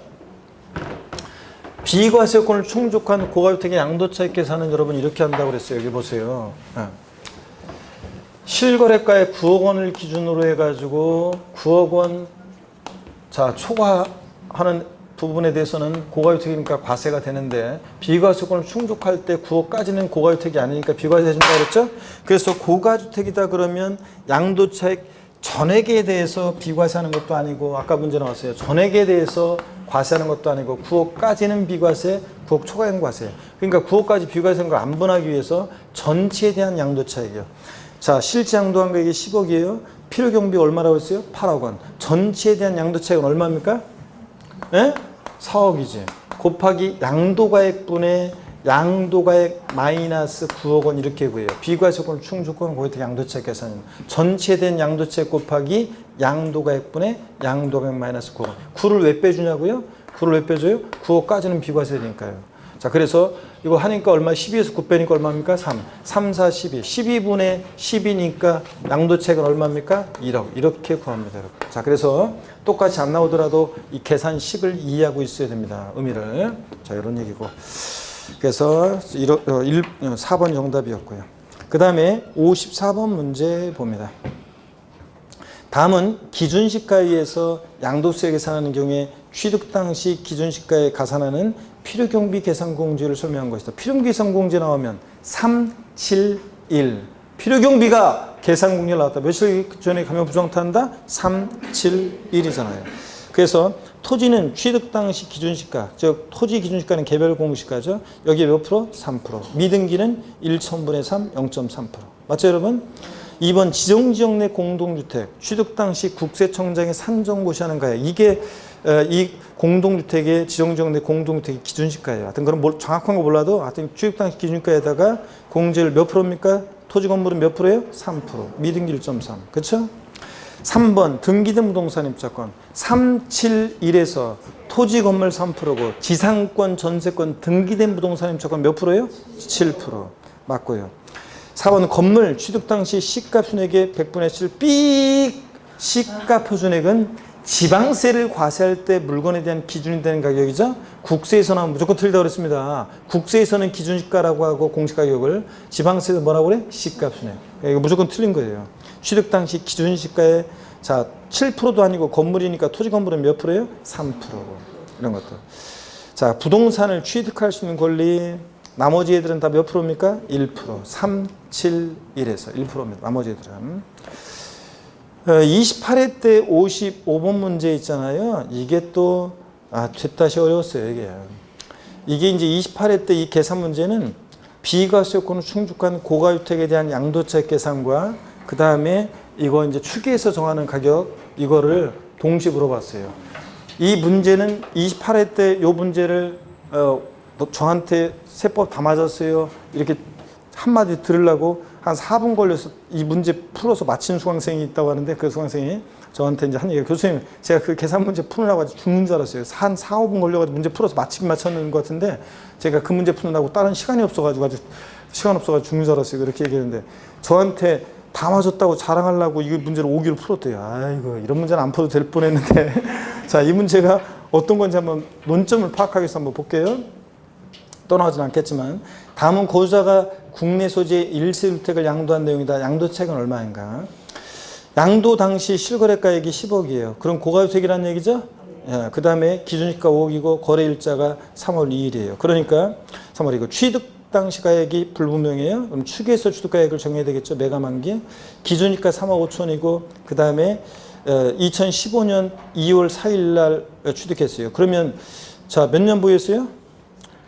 비과세요건을 충족한 고가주택의 양도차익 계산은 여러분 이렇게 한다고 그랬어요. 여기 보세요. 실거래가의 9억 원을 기준으로 해가지고 9억 원 자 초과하는 부분에 대해서는 고가주택이니까 과세가 되는데 비과세요건을 충족할 때 9억까지는 고가주택이 아니니까 비과세 해준다고 그랬죠? 그래서 고가주택이다 그러면 양도차익 전액에 대해서 비과세하는 것도 아니고 아까 문제 나왔어요. 전액에 대해서 과세하는 것도 아니고 9억까지는 비과세, 9억 초과액 과세. 그러니까 9억까지 비과세한 걸 안 분하기 위해서 전체에 대한 양도차익이요. 자, 실제 양도한 가격이 10억이에요. 필요경비 얼마라고 했어요? 8억 원. 전체에 대한 양도차익은 얼마입니까? 예? 4억이지. 곱하기 양도가액분의 양도가액 마이너스 9억 원 이렇게 구해요. 비과세요건 충족한 고가주택 양도차익 계산은 전체에 대한 양도차익 곱하기 양도가액분의 양도가액 마이너스 9억 원. 9를 왜 빼주냐고요? 9를 왜 빼줘요? 9억까지는 비과세니까요. 자, 그래서 이거 하니까 얼마? 12에서 9 빼니까 얼마입니까? 3. 3, 4, 12. 12분의 10이니까 양도차익은 얼마입니까? 1억. 이렇게 구합니다. 여러분. 자, 그래서 똑같이 안 나오더라도 이 계산식을 이해하고 있어야 됩니다. 의미를. 자, 이런 얘기고. 그래서 4번 정답이었고요. 그 다음에 54번 문제 봅니다. 다음은 기준시가에 의해서 양도세 계산하는 경우에 취득 당시 기준시가에 가산하는 필요경비 계산 공제를 설명한 것이다. 필요경비 계산 공제 나오면 371. 필요경비가 계산 공략 나왔다. 며칠 전에 가면 부정타한다? 371이잖아요. 그래서 토지는 취득 당시 기준시가, 즉 토지 기준시가는 개별 공시가죠. 여기에 몇 프로? 3%. 미등기는 1,000분의 3, 0.3%. 맞죠, 여러분? 2번 지정지역 내 공동주택, 취득 당시 국세청장이 산정고시하는 가액. 이게 이 공동주택의 지정지역 내 공동주택의 기준시가예요. 하여튼 그럼 정확한 거 몰라도 하여튼 취득 당시 기준시가에다가 공제율 몇 프로입니까? 토지 건물은 몇 프로예요? 3%. 미등기 1.3. 그렇죠? 3번 등기된 부동산 입자권 371에서 토지 건물 3%고 지상권, 전세권, 등기된 부동산 입자권 몇 프로예요? 7%. 맞고요. 4번 건물 취득 당시 시가 순액의 100분의 7 삑 시가 표준액은 지방세를 과세할 때 물건에 대한 기준이 되는 가격이죠. 국세에서는 무조건 틀리다고 그랬습니다. 국세에서는 기준시가라고 하고 공시가격을, 지방세에서 뭐라고 그래? 시가 순액. 이거 무조건 틀린 거예요. 취득 당시 기준시가에 자 7%도 아니고 건물이니까 토지 건물은 몇 프로예요? 3%고 이런 것들. 자 부동산을 취득할 수 있는 권리 나머지 애들은 다 몇 프로입니까? 1%. 371에서 1%입니다. 나머지 애들은. 28회 때 55번 문제 있잖아요. 이게 또 됐다시 어려웠어요. 이게 이제 28회 때 이 계산 문제는 비과세요건을 충족한 고가주택에 대한 양도차익 계산과 그 다음에 이거 이제 추계해서 정하는 가격 이거를 동시에 물어봤어요. 이 문제는 28회 때 요 문제를 저한테 세법 다 맞았어요. 이렇게 한마디 들으려고 한 4분 걸려서 이 문제 풀어서 마친 수강생이 있다고 하는데 그 수강생이 저한테 이제 한 얘기가 교수님 제가 그 계산 문제 푸느라고 아주 죽는 줄 알았어요. 한 4, 5분 걸려가지고 문제 풀어서 마치긴 마쳤는 것 같은데 제가 그 문제 푸느라고 다른 시간이 없어가지고 아주 시간 없어가지고 죽는 줄 알았어요. 그렇게 얘기했는데 저한테 다 맞았다고 자랑하려고 이 문제를 5기로 풀었대요. 아이고 이런 문제는 안 풀어도 될 뻔했는데 자, 이 문제가 어떤 건지 한번 논점을 파악하기 위해서 한번 볼게요. 떠나오진 않겠지만 다음은 거주자가 국내 소재의 일세주택을 양도한 내용이다. 양도차익은 얼마인가? 양도 당시 실거래가액이 10억이에요. 그럼 고가주택이라는 얘기죠? 예, 그 다음에 기준시가 5억이고 거래일자가 3월 2일이에요. 그러니까 3월이고 취득 당시 가액이 불분명해요. 그럼 추계해서 취득가액을 정해야 되겠죠. 매가만기. 기준시가 3억 5천이고 그 다음에 2015년 2월 4일 날 취득했어요. 그러면 자, 몇 년 보유했어요?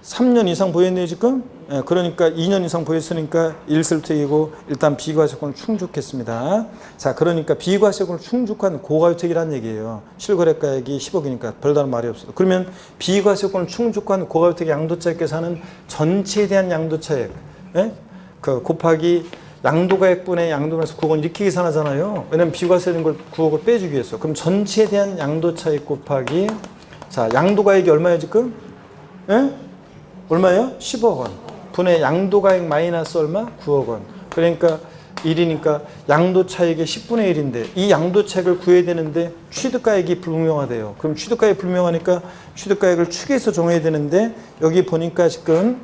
3년 이상 보유했네요 지금. 예, 그러니까 2년 이상 보유했으니까 1세주택이고 일단 비과세권을 충족했습니다. 자, 그러니까 비과세권을 충족한 고가주택이라는 얘기예요. 실거래가액이 10억이니까 별다른 말이 없어요. 그러면 비과세권을 충족한 고가주택의 양도차익 계산은 전체에 대한 양도차익 예? 그 곱하기 양도가액분의 양도면서 9억 이렇게 계산하잖아요. 왜냐면 비과세된 걸 9억을 빼주기 위해서. 그럼 전체에 대한 양도차익 곱하기 자 양도가액이 얼마예요 지금? 예? 얼마예요? 10억 원. 분의 양도가액 마이너스 얼마? 9억 원. 그러니까 1이니까 양도차익의 10분의 1인데 이 양도차익을 구해야 되는데 취득가액이 불분명하대요. 그럼 취득가액이 불분명하니까 취득가액을 추계해서 정해야 되는데 여기 보니까 지금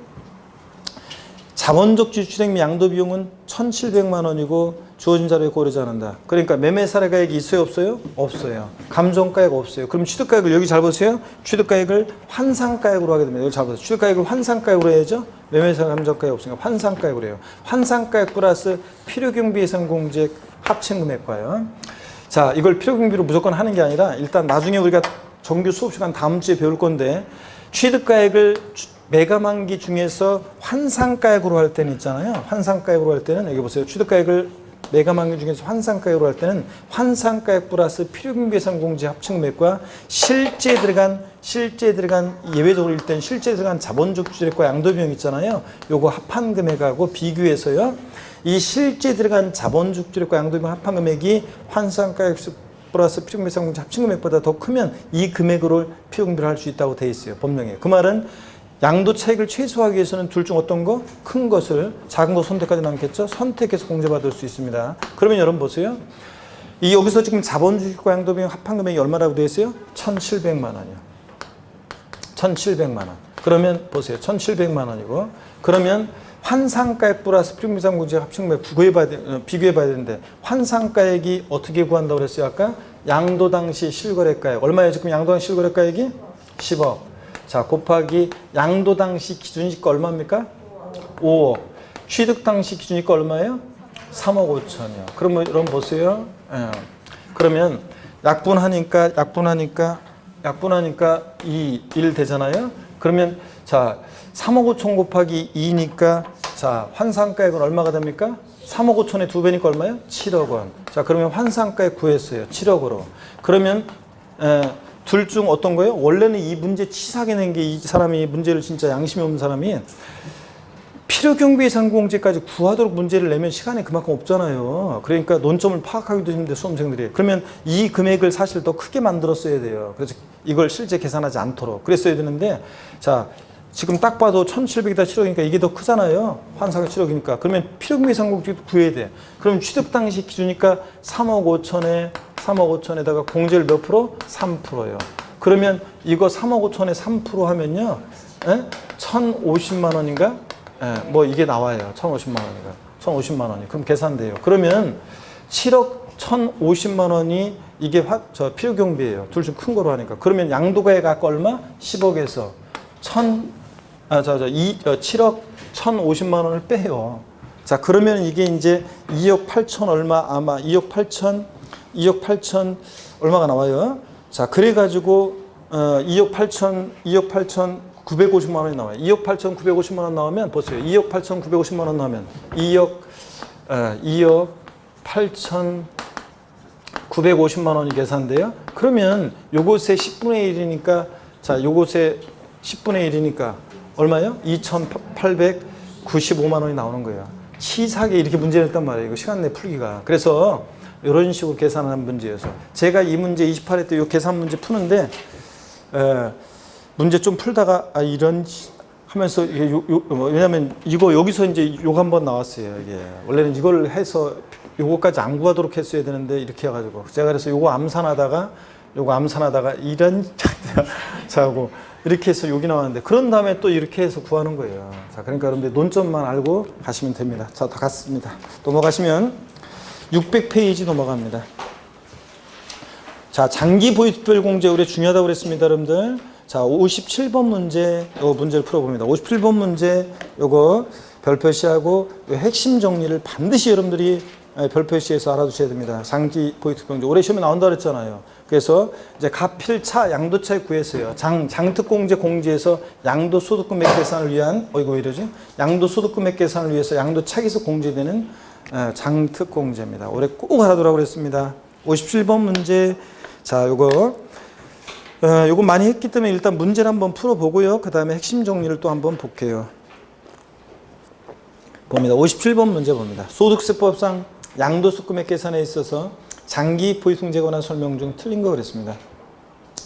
자본적 지출액 및 양도 비용은 1,700만 원이고 주어진 자료에 고려하지 않는다. 그러니까 매매 사례 가액이 있어요, 없어요? 없어요. 감정가액 없어요. 그럼 취득가액을 여기 잘 보세요. 취득가액을 환상가액으로 하게 됩니다. 여기 잘 보세요. 취득가액을 환상가액으로 해야죠. 매매 사례 감정가액 없으니까 환상가액으로 해요. 환상가액 플러스 필요경비 예산 공제액 합친금액과요. 자, 이걸 필요경비로 무조건 하는 게 아니라 일단 나중에 우리가 정규 수업 시간 다음 주에 배울 건데 취득가액을 매가만기 중에서 환상가액으로 할 때는 있잖아요. 환상가액으로 할 때는 여기 보세요. 취득가액을 매가만기 중에서 환상가액으로 할 때는 환상가액 플러스 필요경비 예산 공제 합친금액과 실제 들어간 예외적으로 일단 실제 들어간 자본적 주택과 양도비용 있잖아요. 요거 합한 금액하고 비교해서요. 이 실제 들어간 자본적 주택과 양도비용 합한 금액이 환상가액 플러스 필요경비 예산 공제 합친금액보다 더 크면 이 금액으로 필요경비를 할 수 있다고 돼 있어요. 법령에. 그 말은 양도 차익을 최소화하기 위해서는 둘 중 어떤 거? 큰 것을 작은 거 선택하지 않겠죠? 선택해서 공제받을 수 있습니다. 그러면 여러분 보세요. 이 여기서 지금 자본주식과 양도비용 합한 금액이 얼마라고 되어 있어요? 1,700만 원이요. 1,700만 원. 그러면 보세요. 1,700만 원이고 그러면 환상가액 플러스 필요경비 예산 공제 합친금액 비교해봐야 되는데 환상가액이 어떻게 구한다고 그랬어요? 아까 양도 당시 실거래가액 얼마예요? 지금 양도 당시 실거래가액이 10억. 자, 곱하기 양도 당시 기준시가 얼마입니까? 5억. 취득 당시 기준이니까 얼마예요? 3억 5천이요. 그러면 여러분 보세요. 예. 그러면 약분하니까 1 되잖아요. 그러면 자 3억 5천 곱하기 2니까 자 환산가액은 얼마가 됩니까? 3억 5천의 2배니까 얼마예요? 7억 원. 자 그러면 환산가액 구했어요. 7억으로. 그러면 둘 중 어떤 거예요? 원래는 이 문제 치사하게 낸 게 이 사람이 문제를 진짜 양심이 없는 사람이 필요경비 예상공제까지 구하도록 문제를 내면 시간이 그만큼 없잖아요. 그러니까 논점을 파악하기도 힘든데 수험생들이. 그러면 이 금액을 사실 더 크게 만들었어야 돼요. 그래서 이걸 실제 계산하지 않도록 그랬어야 되는데 자 지금 딱 봐도 1,700이다 7억이니까 이게 더 크잖아요. 환사가 7억이니까. 그러면 필요경비 예상공제도 구해야 돼. 그럼 취득 당시 기준이니까 3억 5천에다가 공제를 몇 프로? 3%예요. 그러면 이거 3억 5천에 3% 하면요. 1,050만 원인가? 뭐 이게 나와요. 1,050만 원인가? 1,050만 원이. 그럼 계산돼요. 그러면 7억 1,050만 원이 이게 필요경비예요. 둘 중 큰 거로 하니까. 그러면 양도가액 아까 얼마? 10억에서 7억 1,050만 원을 빼요. 자, 그러면 이게 이제 2억 8천 얼마 아마 2억 8천 얼마가 나와요. 자, 그래가지고 2억 8천 950만 원이 나와요. 2억 8천 950만 원 나오면 보세요. 2억 8천 950만 원 나오면 2억 8천 950만 원이 계산돼요. 그러면 요것의 10분의 1이니까 자, 요것의 10분의 1이니까 얼마예요? 2,895만 원이 나오는 거예요. 치사하게 이렇게 문제를 냈단 말이에요. 이거 시간 내 풀기가. 그래서 이런 식으로 계산하는 문제여서 제가 이 문제 28회 때 이 계산 문제 푸는데 문제 좀 풀다가 이런 하면서 이게 왜냐면 이거 여기서 이제 욕 한번 나왔어요. 이게 원래는 이걸 해서 요거까지 안 구하도록 했어야 되는데 이렇게 해가지고 제가 그래서 요거 암산하다가 이런 자고 이렇게 해서 욕이 나왔는데 그런 다음에 또 이렇게 해서 구하는 거예요. 자, 그러니까 여러분들 논점만 알고 가시면 됩니다. 자, 다 갔습니다. 넘어가시면 600페이지 넘어갑니다. 자, 장기 보유특별공제 우리 중요하다고 그랬습니다, 여러분들. 자, 57번 문제, 요 문제를 풀어봅니다. 57번 문제, 요거 별표시하고 요 핵심 정리를 반드시 여러분들이 별표시해서 알아두셔야 됩니다. 장기 보유특별공제. 올해 시험에 나온다 그랬잖아요. 그래서 이제 가필차 양도차익 구했어요. 장특공제 공제에서 양도소득금액 계산을 위한, 이거 이러지? 양도소득금액 계산을 위해서 양도차익에서 공제되는 장특공제입니다. 올해 꼭 알아두라고 그랬습니다. 57번 문제. 자, 요거 많이 했기 때문에 일단 문제를 한번 풀어보고요. 그 다음에 핵심 정리를 또 한번 볼게요. 봅니다. 57번 문제 봅니다. 소득세법상 양도소득금액 계산에 있어서 장기 보유승제에 관한 설명 중 틀린 거 그랬습니다.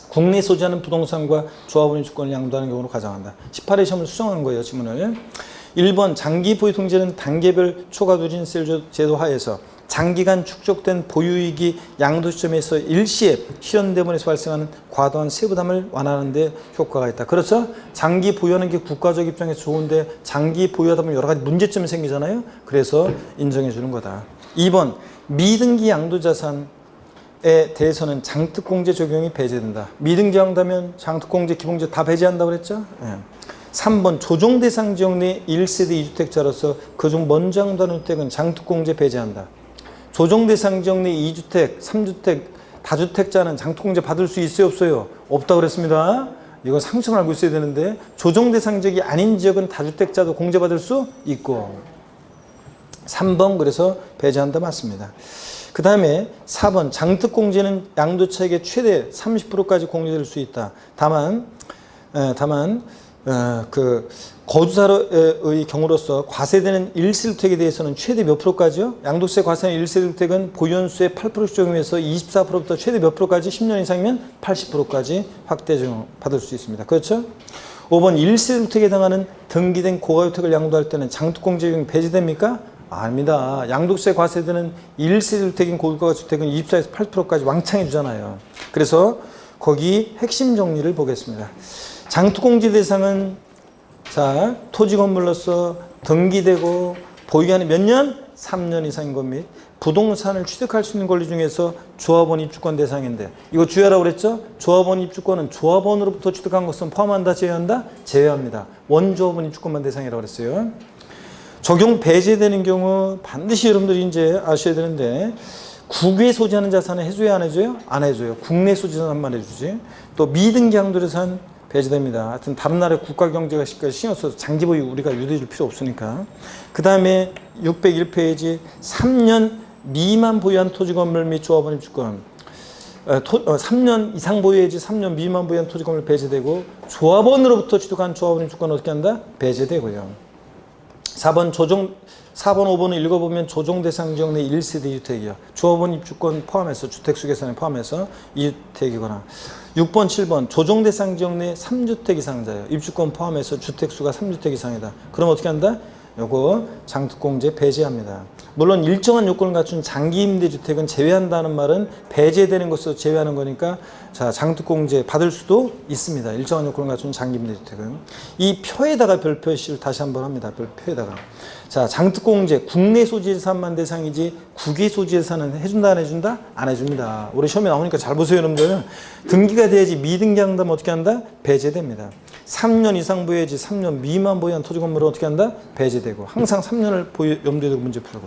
국내 소지하는 부동산과 조합원의 주권을 양도하는 경우로 가정한다. 18회 시험을 수정한 거예요. 지문을. 1번 장기 보유승제는 단계별 초과투진 제도 하에서 장기간 축적된 보유이익이 양도 시점에서 일시에 실현대본에서 발생하는 과도한 세부담을 완화하는 데 효과가 있다. 그렇죠? 장기 보유하는 게 국가적 입장에서 좋은데 장기 보유하다 보면 여러 가지 문제점이 생기잖아요. 그래서 인정해 주는 거다. 2번 미등기 양도자산에 대해서는 장특공제 적용이 배제된다. 미등기 양도하면 장특공제, 기본공제 다 배제한다고 그랬죠? 네. 3번 조정대상 지역 내 1세대 2주택자로서 그중 먼저 양도하는 주택은 장특공제 배제한다. 조정대상 지역 내 2주택, 3주택, 다주택자는 장특공제 받을 수 있어요? 없어요? 없다고 그랬습니다. 이거 상식을 알고 있어야 되는데 조정대상 지역이 아닌 지역은 다주택자도 공제받을 수 있고 3번 그래서 배제한다 맞습니다. 그 다음에 4번 장특공제는 양도차익의 최대 30%까지 공제될 수 있다. 다만 그 거주자의 경우로서 과세되는 1세주택에 대해서는 최대 몇 프로까지요? 양도세 과세는 1세주택은 보유연수의 8%씩 적용해서 24%부터 최대 몇 프로까지 10년 이상이면 80%까지 확대 적용 받을 수 있습니다. 그렇죠? 5번 1세주택에 해당하는 등기된 고가주택을 양도할 때는 장특공제 적용이 배제됩니까? 아닙니다. 양도세 과세되는 1세주택인 고가주택은 24에서 8%까지 왕창 해주잖아요. 그래서 거기 핵심 정리를 보겠습니다. 장특공제 대상은 자 토지 건물로서 등기되고 보유하는 몇 년? 3년 이상인 것 및 부동산을 취득할 수 있는 권리 중에서 조합원 입주권 대상인데 이거 주의하라고 그랬죠? 조합원 입주권은 조합원으로부터 취득한 것은 포함한다 제외한다? 제외합니다. 원조합원 입주권만 대상이라고 그랬어요. 적용 배제되는 경우 반드시 여러분들이 이제 아셔야 되는데, 국외 소지하는 자산은 해줘야 안 해줘요? 안 해줘요. 국내 소지자산만 해주지. 또 미등기 양도자산 배제됩니다. 하여튼 다른 나라의 국가 경제가 신경 써서 장기 보유 우리가 유도해 줄 필요 없으니까. 그 다음에 601페이지 3년 미만 보유한 토지 건물 및 조합원 입주권. 3년 이상 보유해야지 3년 미만 보유한 토지 건물 배제되고, 조합원으로부터 취득한 조합원 입주권 어떻게 한다? 배제되고요. 4번 5번을 읽어보면 조정 대상 지역 내 1세대 주택이요. 조합원 입주권 포함해서 주택수 계산에 포함해서 2주택이거나. 6번 7번 조정 대상 지역 내 3주택 이상자예요. 입주권 포함해서 주택수가 3주택 이상이다. 그럼 어떻게 한다? 요거 장특공제 배제합니다. 물론 일정한 요건을 갖춘 장기 임대주택은 제외한다는 말은 배제되는 것으로 제외하는 거니까, 자, 장특공제 받을 수도 있습니다. 일정한 요건을 갖춘 장기 임대주택은. 이 표에다가 별 표시를 다시 한번 합니다. 별 표에다가. 자, 장특공제 국내 소지재산만 대상이지 국외 소지재산은 해준다 안 해준다? 안 해줍니다. 우리 시험에 나오니까 잘 보세요 여러분들. 등기가 돼야지 미등기 한다면 어떻게 한다? 배제됩니다. 3년 이상 보유해야지 3년 미만 보유한 토지 건물은 어떻게 한다? 배제되고. 항상 3년을 염두에 두고 문제 풀고.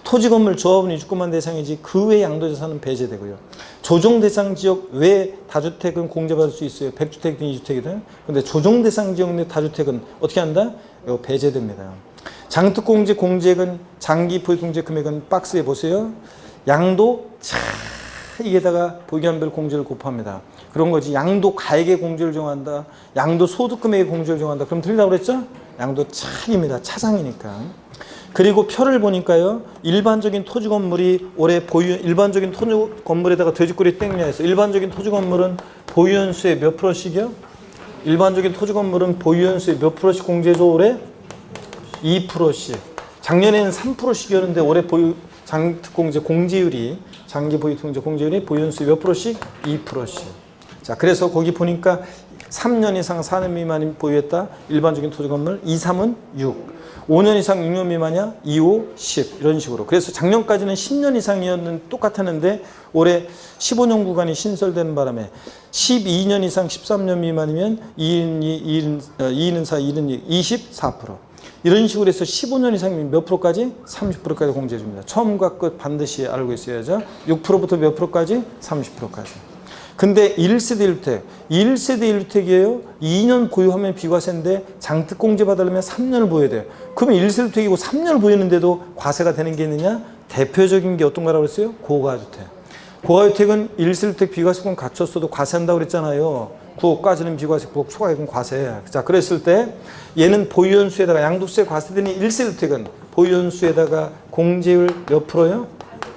토지 건물 조합원 입주권만 대상이지 그 외 양도자산은 배제되고요. 조정 대상 지역 외 다주택은 공제받을 수 있어요. 100주택이든 2주택이든. 근데 조정 대상 지역 내 다주택은 어떻게 한다? 이거 배제됩니다. 장특공제 공제액은 장기 보유통제 금액은 박스에 보세요. 양도 이게다가 보유한별 공제를 곱합니다. 그런 거지. 양도 가액의 공제를 정한다. 양도 소득금액의 공제를 정한다. 그럼 틀리다고 그랬죠? 양도 차입니다. 차상이니까. 그리고 표를 보니까요. 일반적인 토지 건물이 올해 일반적인 토지 건물에다가 돼지꼬리 땡냐 해서 일반적인 토지 건물은 보유연수의 몇 프로씩이요? 일반적인 토지 건물은 보유연수의 몇 프로씩 공제해줘 올해? 2%씩. 작년에는 3%씩이었는데 올해 장특공제 공제율이 장기 보유통제 공제율이 보유연수 몇 프로씩? 2%씩. 자, 그래서 거기 보니까 3년 이상 4년 미만이 보유했다. 일반적인 토지 건물 2, 3은 6. 5년 이상 6년 미만이야? 2, 5, 10. 이런 식으로. 그래서 작년까지는 10년 이상이었는 똑같았는데 올해 15년 구간이 신설되는 바람에 12년 이상 13년 미만이면 2는 4, 2는 2, 24%. 이런 식으로 해서 15년 이상이면 몇 프로까지? 30%까지 공제해 줍니다. 처음과 끝 반드시 알고 있어야죠. 6%부터 몇 프로까지? 30%까지. 근데 1세대 1주택이에요. 2년 보유하면 비과세인데 장특공제 받으려면 3년을 보여야 돼요. 그러면 1세대 1주택이고 3년을 보유했는데도 과세가 되는 게 있느냐? 대표적인 게 어떤 거라고 그랬어요? 고가주택. 고가주택은 1세대 1주택 비과세권 갖췄어도 과세한다고 그랬잖아요. 9억까지는 비과세, 9억 초과액은 과세. 자, 그랬을 때 얘는 보유연수에다가 양도세 과세되니 1세대 1주택은 보유연수에다가 공제율 몇 프로요?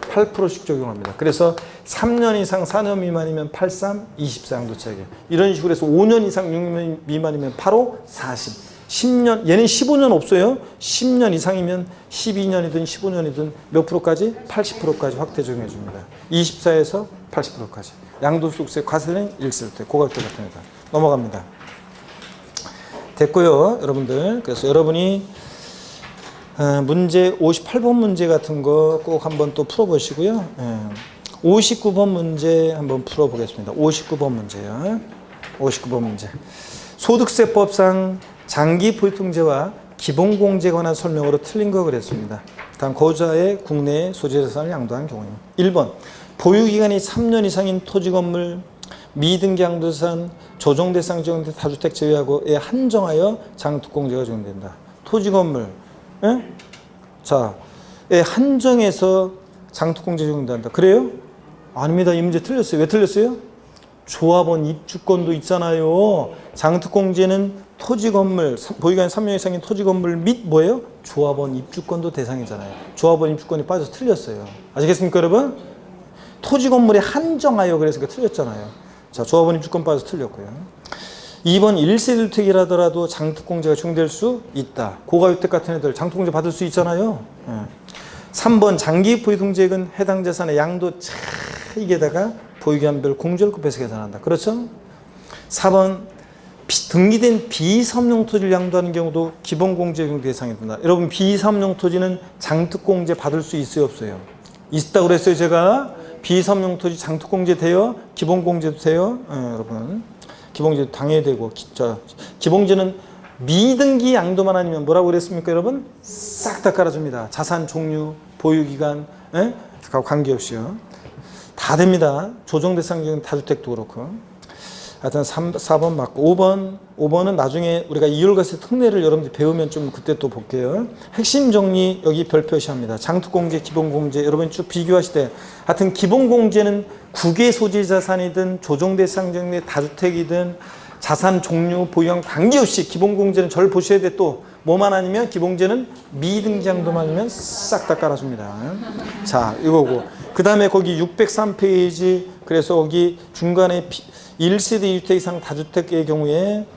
8%씩 적용합니다. 그래서 3년 이상 4년 미만이면 83, 24 양도차익이에요. 이런 식으로 해서 5년 이상 6년 미만이면 85, 40. 10년, 얘는 15년 없어요. 10년 이상이면 12년이든 15년이든 몇 프로까지? 80%까지 확대 적용해 줍니다. 24에서 80%까지. 양도소득세 과세는 1세대, 고가주택 같은 거다. 넘어갑니다. 됐고요, 여러분들. 그래서 여러분이 문제 58번 문제 같은 거 꼭 한번 또 풀어보시고요. 59번 문제 한번 풀어보겠습니다. 59번 문제요. 59번 문제. 소득세법상 장기 보유통제와 기본공제에 관한 설명으로 틀린 거 그랬습니다. 다음 거주자의 국내 소지재산을 양도한 경우입니다. 1번 보유기간이 3년 이상인 토지건물 미등기 양도자산 조정대상 지역의 다주택 제외하고에 한정하여 장특공제가 적용된다. 토지건물 자, 한정해서 장특공제 적용된다. 그래요? 아닙니다. 이 문제 틀렸어요. 왜 틀렸어요? 조합원 입주권도 있잖아요. 장특공제는 토지건물, 보유기간 3년 이상인 토지건물 및 뭐예요? 조합원 입주권도 대상이잖아요. 조합원 입주권이 빠져서 틀렸어요. 아시겠습니까, 여러분? 토지건물에 한정하여 그래서 틀렸잖아요. 자, 조합원 입주권 빠져서 틀렸고요. 2번 1세대 1주택이라더라도 장특공제가 적용될 수 있다. 고가주택 같은 애들 장특공제 받을 수 있잖아요. 3번 장기 보유통제액은 해당 자산의 양도 차익에다가 보유기한별 공제를 곱해서 계산한다. 그렇죠? 4번 등기된 비사업용 토지를 양도하는 경우도 기본공제 적용 대상이 된다. 여러분 비사업용 토지는 장특공제 받을 수 있어요, 없어요? 있다고 그랬어요, 제가. 비사업용 토지 장특공제 돼요? 기본공제도 돼요? 여러분. 기본공제도 당연히 되고, 기본공제는 미등기 양도만 아니면 뭐라고 그랬습니까, 여러분? 싹 다 깔아줍니다. 자산 종류, 보유기간, 관계없이요. 다 됩니다. 조정대상적인 다주택도 그렇고. 하여튼 4번 맞고 5번은 나중에 우리가 이율과세 특례를 여러분들이 배우면 좀 그때 또 볼게요. 핵심 정리 여기 별 표시합니다. 장투공제, 기본공제 여러분이 쭉 비교하실 때 하여튼 기본공제는 국외 소재 자산이든 조정대상적인 다주택이든 자산 종류, 보유형 관계없이 기본공제는 절 보셔야 돼. 또 뭐만 아니면 기본공제는 미등기양도만 아니면 싹 다 깔아줍니다. 자, 이거고 그 다음에 거기 603페이지 그래서 여기 중간에 1세대 2주택 이상 다주택의 경우에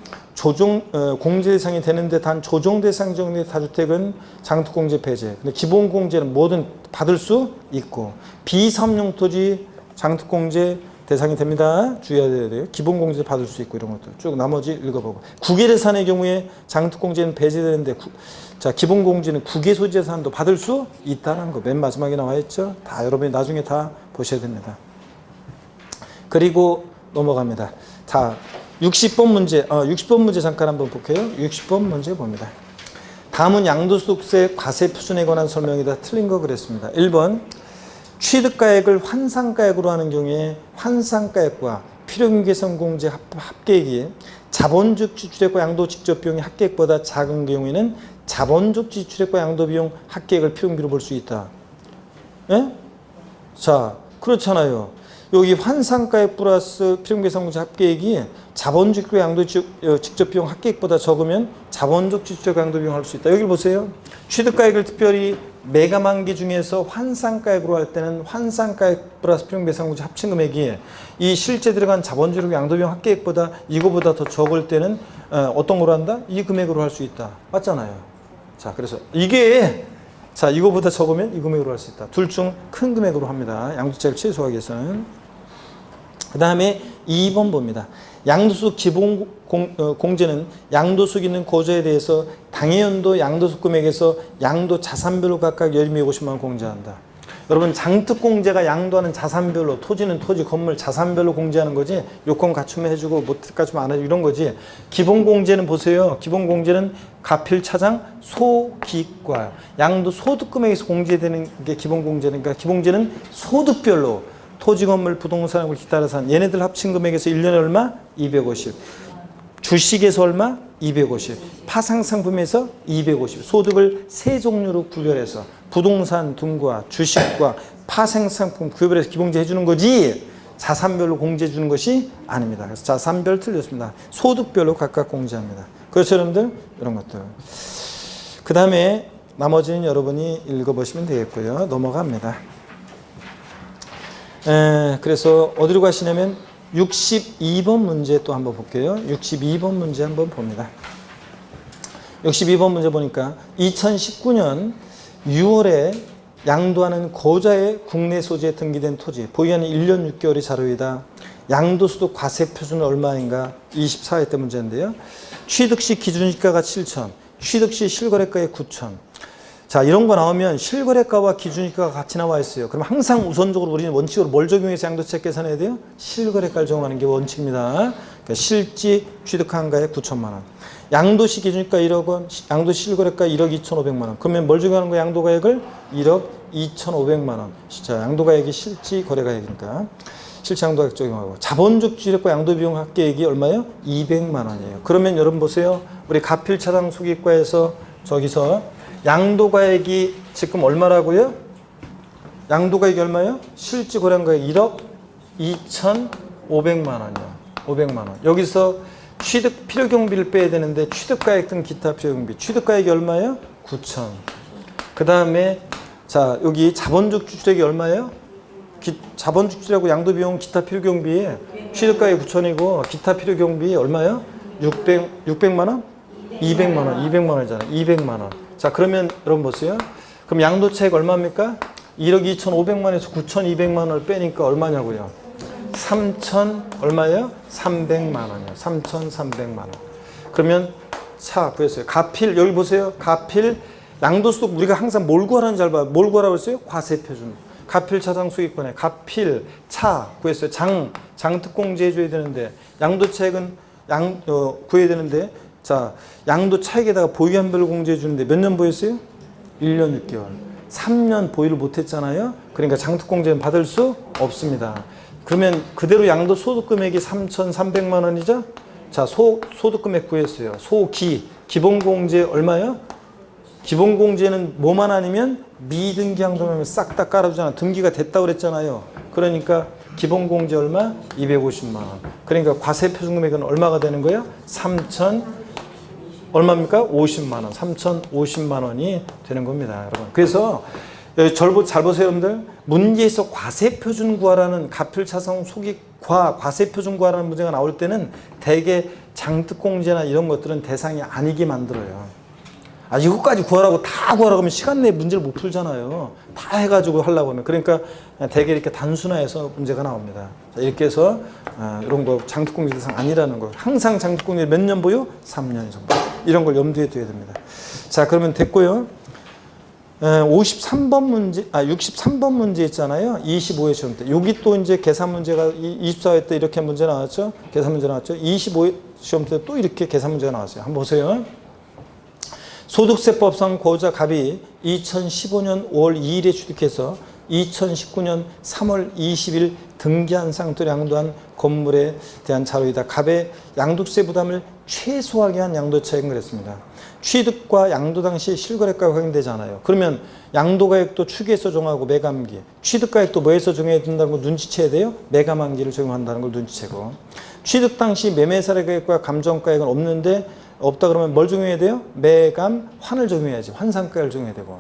공제 대상이 되는데 단 조정 대상적인 다주택은 장투공제 폐지. 근데 기본공제는 뭐든 받을 수 있고 비사업용 토지 장투공제 대상이 됩니다. 주의해야 돼요. 기본공제 받을 수 있고 이런 것들 쭉 나머지 읽어보고 국외재산의 경우에 장투공제는 배제되는데 자 기본공제는 국외소재산도 받을 수 있다는 거 맨 마지막에 나와 있죠. 다 여러분이 나중에 다 보셔야 됩니다. 그리고 넘어갑니다. 자 60번 문제 60번 문제 잠깐 한번 볼게요. 60번 문제 봅니다. 다음은 양도소득세 과세 표준에 관한 설명이다. 틀린 거 그랬습니다. 1번 취득가액을 환산가액으로 하는 경우에 환산가액과 필요금계성공제 합계액이 자본적 지출액과 양도 직접 비용이 합계액보다 작은 경우에는 자본적 지출액과 양도 비용 합계액을 필요금비로 볼 수 있다. 예? 자, 그렇잖아요. 여기 환산가액 플러스 필요금계성공제 합계액이 자본적 양도 직접 비용 합계액보다 적으면 자본적 지출액 양도 비용 할 수 있다. 여기 보세요. 취득가액을 특별히 매각만기 중에서 환산가액으로 할 때는 환산가액 플러스 필요금계성공제 합친 금액이 이 실제 들어간 자본주력 양도비용 합계액보다 이거보다 더 적을 때는 어떤 걸로 한다? 이 금액으로 할 수 있다. 맞잖아요. 자, 그래서 이게 자 이거보다 적으면 이 금액으로 할 수 있다. 둘 중 큰 금액으로 합니다. 양도세를 최소화하기 위해서는. 그 다음에 2번 봅니다. 양도소득 기본 공제는 양도소득 있는 거주에 대해서 당해연도 양도소득 금액에서 양도 자산별로 각각 1250만 원 공제한다. 여러분 장특공제가 양도하는 자산별로 토지는 토지, 건물 자산별로 공제하는 거지 요건 갖추면 해주고 못 갖추면 안 해주고 이런 거지. 기본공제는 보세요. 기본공제는 가필차장 소기과 양도 소득금액에서 공제되는 게 기본공제니까 기본공제는 소득별로 토지, 건물, 부동산하고 기타 자산 얘네들 합친 금액에서 1년에 얼마? 250. 주식에서 얼마? 250. 파생상품에서 250. 소득을 세 종류로 구별해서 부동산 등과 주식과 파생상품 구별해서 기본공제 해주는 거지 자산별로 공제해 주는 것이 아닙니다. 그래서 자산별 틀렸습니다. 소득별로 각각 공제합니다. 그렇죠 여러분들? 이런 것들. 그 다음에 나머지는 여러분이 읽어보시면 되겠고요. 넘어갑니다. 그래서 어디로 가시냐면 62번 문제 또 한번 볼게요. 62번 문제 한번 봅니다. 62번 문제 보니까 2019년 6월에 양도하는 거주자의 국내 소재에 등기된 토지 보유하는 1년 6개월이 자료이다. 양도소득 과세 표준은 얼마인가? 24회 때 문제인데요. 취득시 기준시가가 7천, 취득시 실거래가에 9천. 자, 이런 거 나오면 실거래가와 기준시가가 같이 나와 있어요. 그럼 항상 우선적으로 우리는 원칙으로 뭘 적용해서 양도세 계산해야 돼요? 실거래가를 적용하는 게 원칙입니다. 그러니까 실지 취득한 가액 9천만 원. 양도시 기준시가 1억 원, 양도시 실거래가 1억 2,500만 원. 그러면 뭘 적용하는 거야? 양도가액을 1억 2,500만 원. 자, 양도가액이 실지 거래가액이니까 실지 양도가액 적용하고 자본적 취득과 양도비용 합계액이 얼마예요? 200만 원이에요. 그러면 여러분 보세요. 우리 가필차당 수기과에서 저기서 양도가액이 지금 얼마라고요? 양도가액이 얼마예요? 실지 거래가액 1억 2,500만 원이요. 500만 원. 여기서 취득 필요경비를 빼야 되는데 취득가액 등 기타 필요경비. 취득가액이 얼마예요? 9천. 그 다음에 자 여기 자본적 주택이 얼마예요? 자본적 주택하고 양도비용 기타 필요경비에 취득가액 9천이고 기타 필요경비 얼마예요? 600만 원? 200만 원. 200만 원이잖아요. 200만 원. 자 그러면 여러분 보세요. 그럼 양도차익 얼마입니까? 1억 2,500만에서 9,200만 원을 빼니까 얼마냐고요? 3천 얼마예요? 300만 원이요. 3,300만 원. 그러면 차 구했어요. 가필 여기 보세요. 가필 양도소득 우리가 항상 뭘 구하라는 잘 봐요. 뭘 구하라고 했어요? 과세표준. 가필 차상 수익권에 가필 차 구했어요. 장특공제 해줘야 되는데 양도차익은 구해야 되는데 자, 양도 차익에다가 보유한별로 공제해 주는데 몇 년 보였어요? 1년 6개월. 3년 보유를 못했잖아요. 그러니까 장특공제는 받을 수 없습니다. 그러면 그대로 양도 소득금액이 3,300만 원이죠? 자, 소득금액 구했어요. 기본공제 얼마요? 기본공제는 뭐만 아니면 미등기 양도하면 싹 다 깔아주잖아. 등기가 됐다고 그랬잖아요. 그러니까 기본공제 얼마? 250만 원. 그러니까 과세표준금액은 얼마가 되는 거예요? 3,000 얼마입니까? 50만 원. 3,050만 원이 되는 겁니다, 여러분. 그래서 잘 보세요, 여러분들. 문제에서 과세표준 구하라는 가필차상 소기과 과세표준 구하라는 문제가 나올 때는 대개 장특공제나 이런 것들은 대상이 아니게 만들어요. 아, 이것까지 구하라고 다 구하라고 하면 시간 내에 문제를 못 풀잖아요. 다 해가지고 하려고 하면. 그러니까 되게 이렇게 단순화해서 문제가 나옵니다. 자, 이렇게 해서 이런 거 장특공제 대상 아니라는 거. 항상 장특공제 몇 년 보유? 3년 정도. 이런 걸 염두에 둬야 됩니다. 자, 그러면 됐고요. 53번 문제, 63번 문제 있잖아요. 25회 시험 때. 여기 또 이제 계산 문제가 24회 때 이렇게 문제 나왔죠. 계산 문제 나왔죠. 25회 시험 때 또 이렇게 계산 문제가 나왔어요. 한번 보세요. 소득세법상 고자 갑이 2015년 5월 2일에 취득해서 2019년 3월 20일 등기한 상태로 양도한 건물에 대한 자료이다. 갑의 양도세 부담을 최소하게 한 양도차익은 그랬습니다. 취득과 양도 당시 실거래가가 확인되잖아요. 그러면 양도가액도 추계에서 정하고 매감기, 취득가액도 뭐에서 정해야 된다는 걸 눈치채야 돼요? 매감한기를 적용한다는 걸 눈치채고, 취득 당시 매매사례가액과 감정가액은 없다 그러면 뭘 적용해야 돼요? 매감, 환을 적용해야지. 환상가액을 적용해야 되고.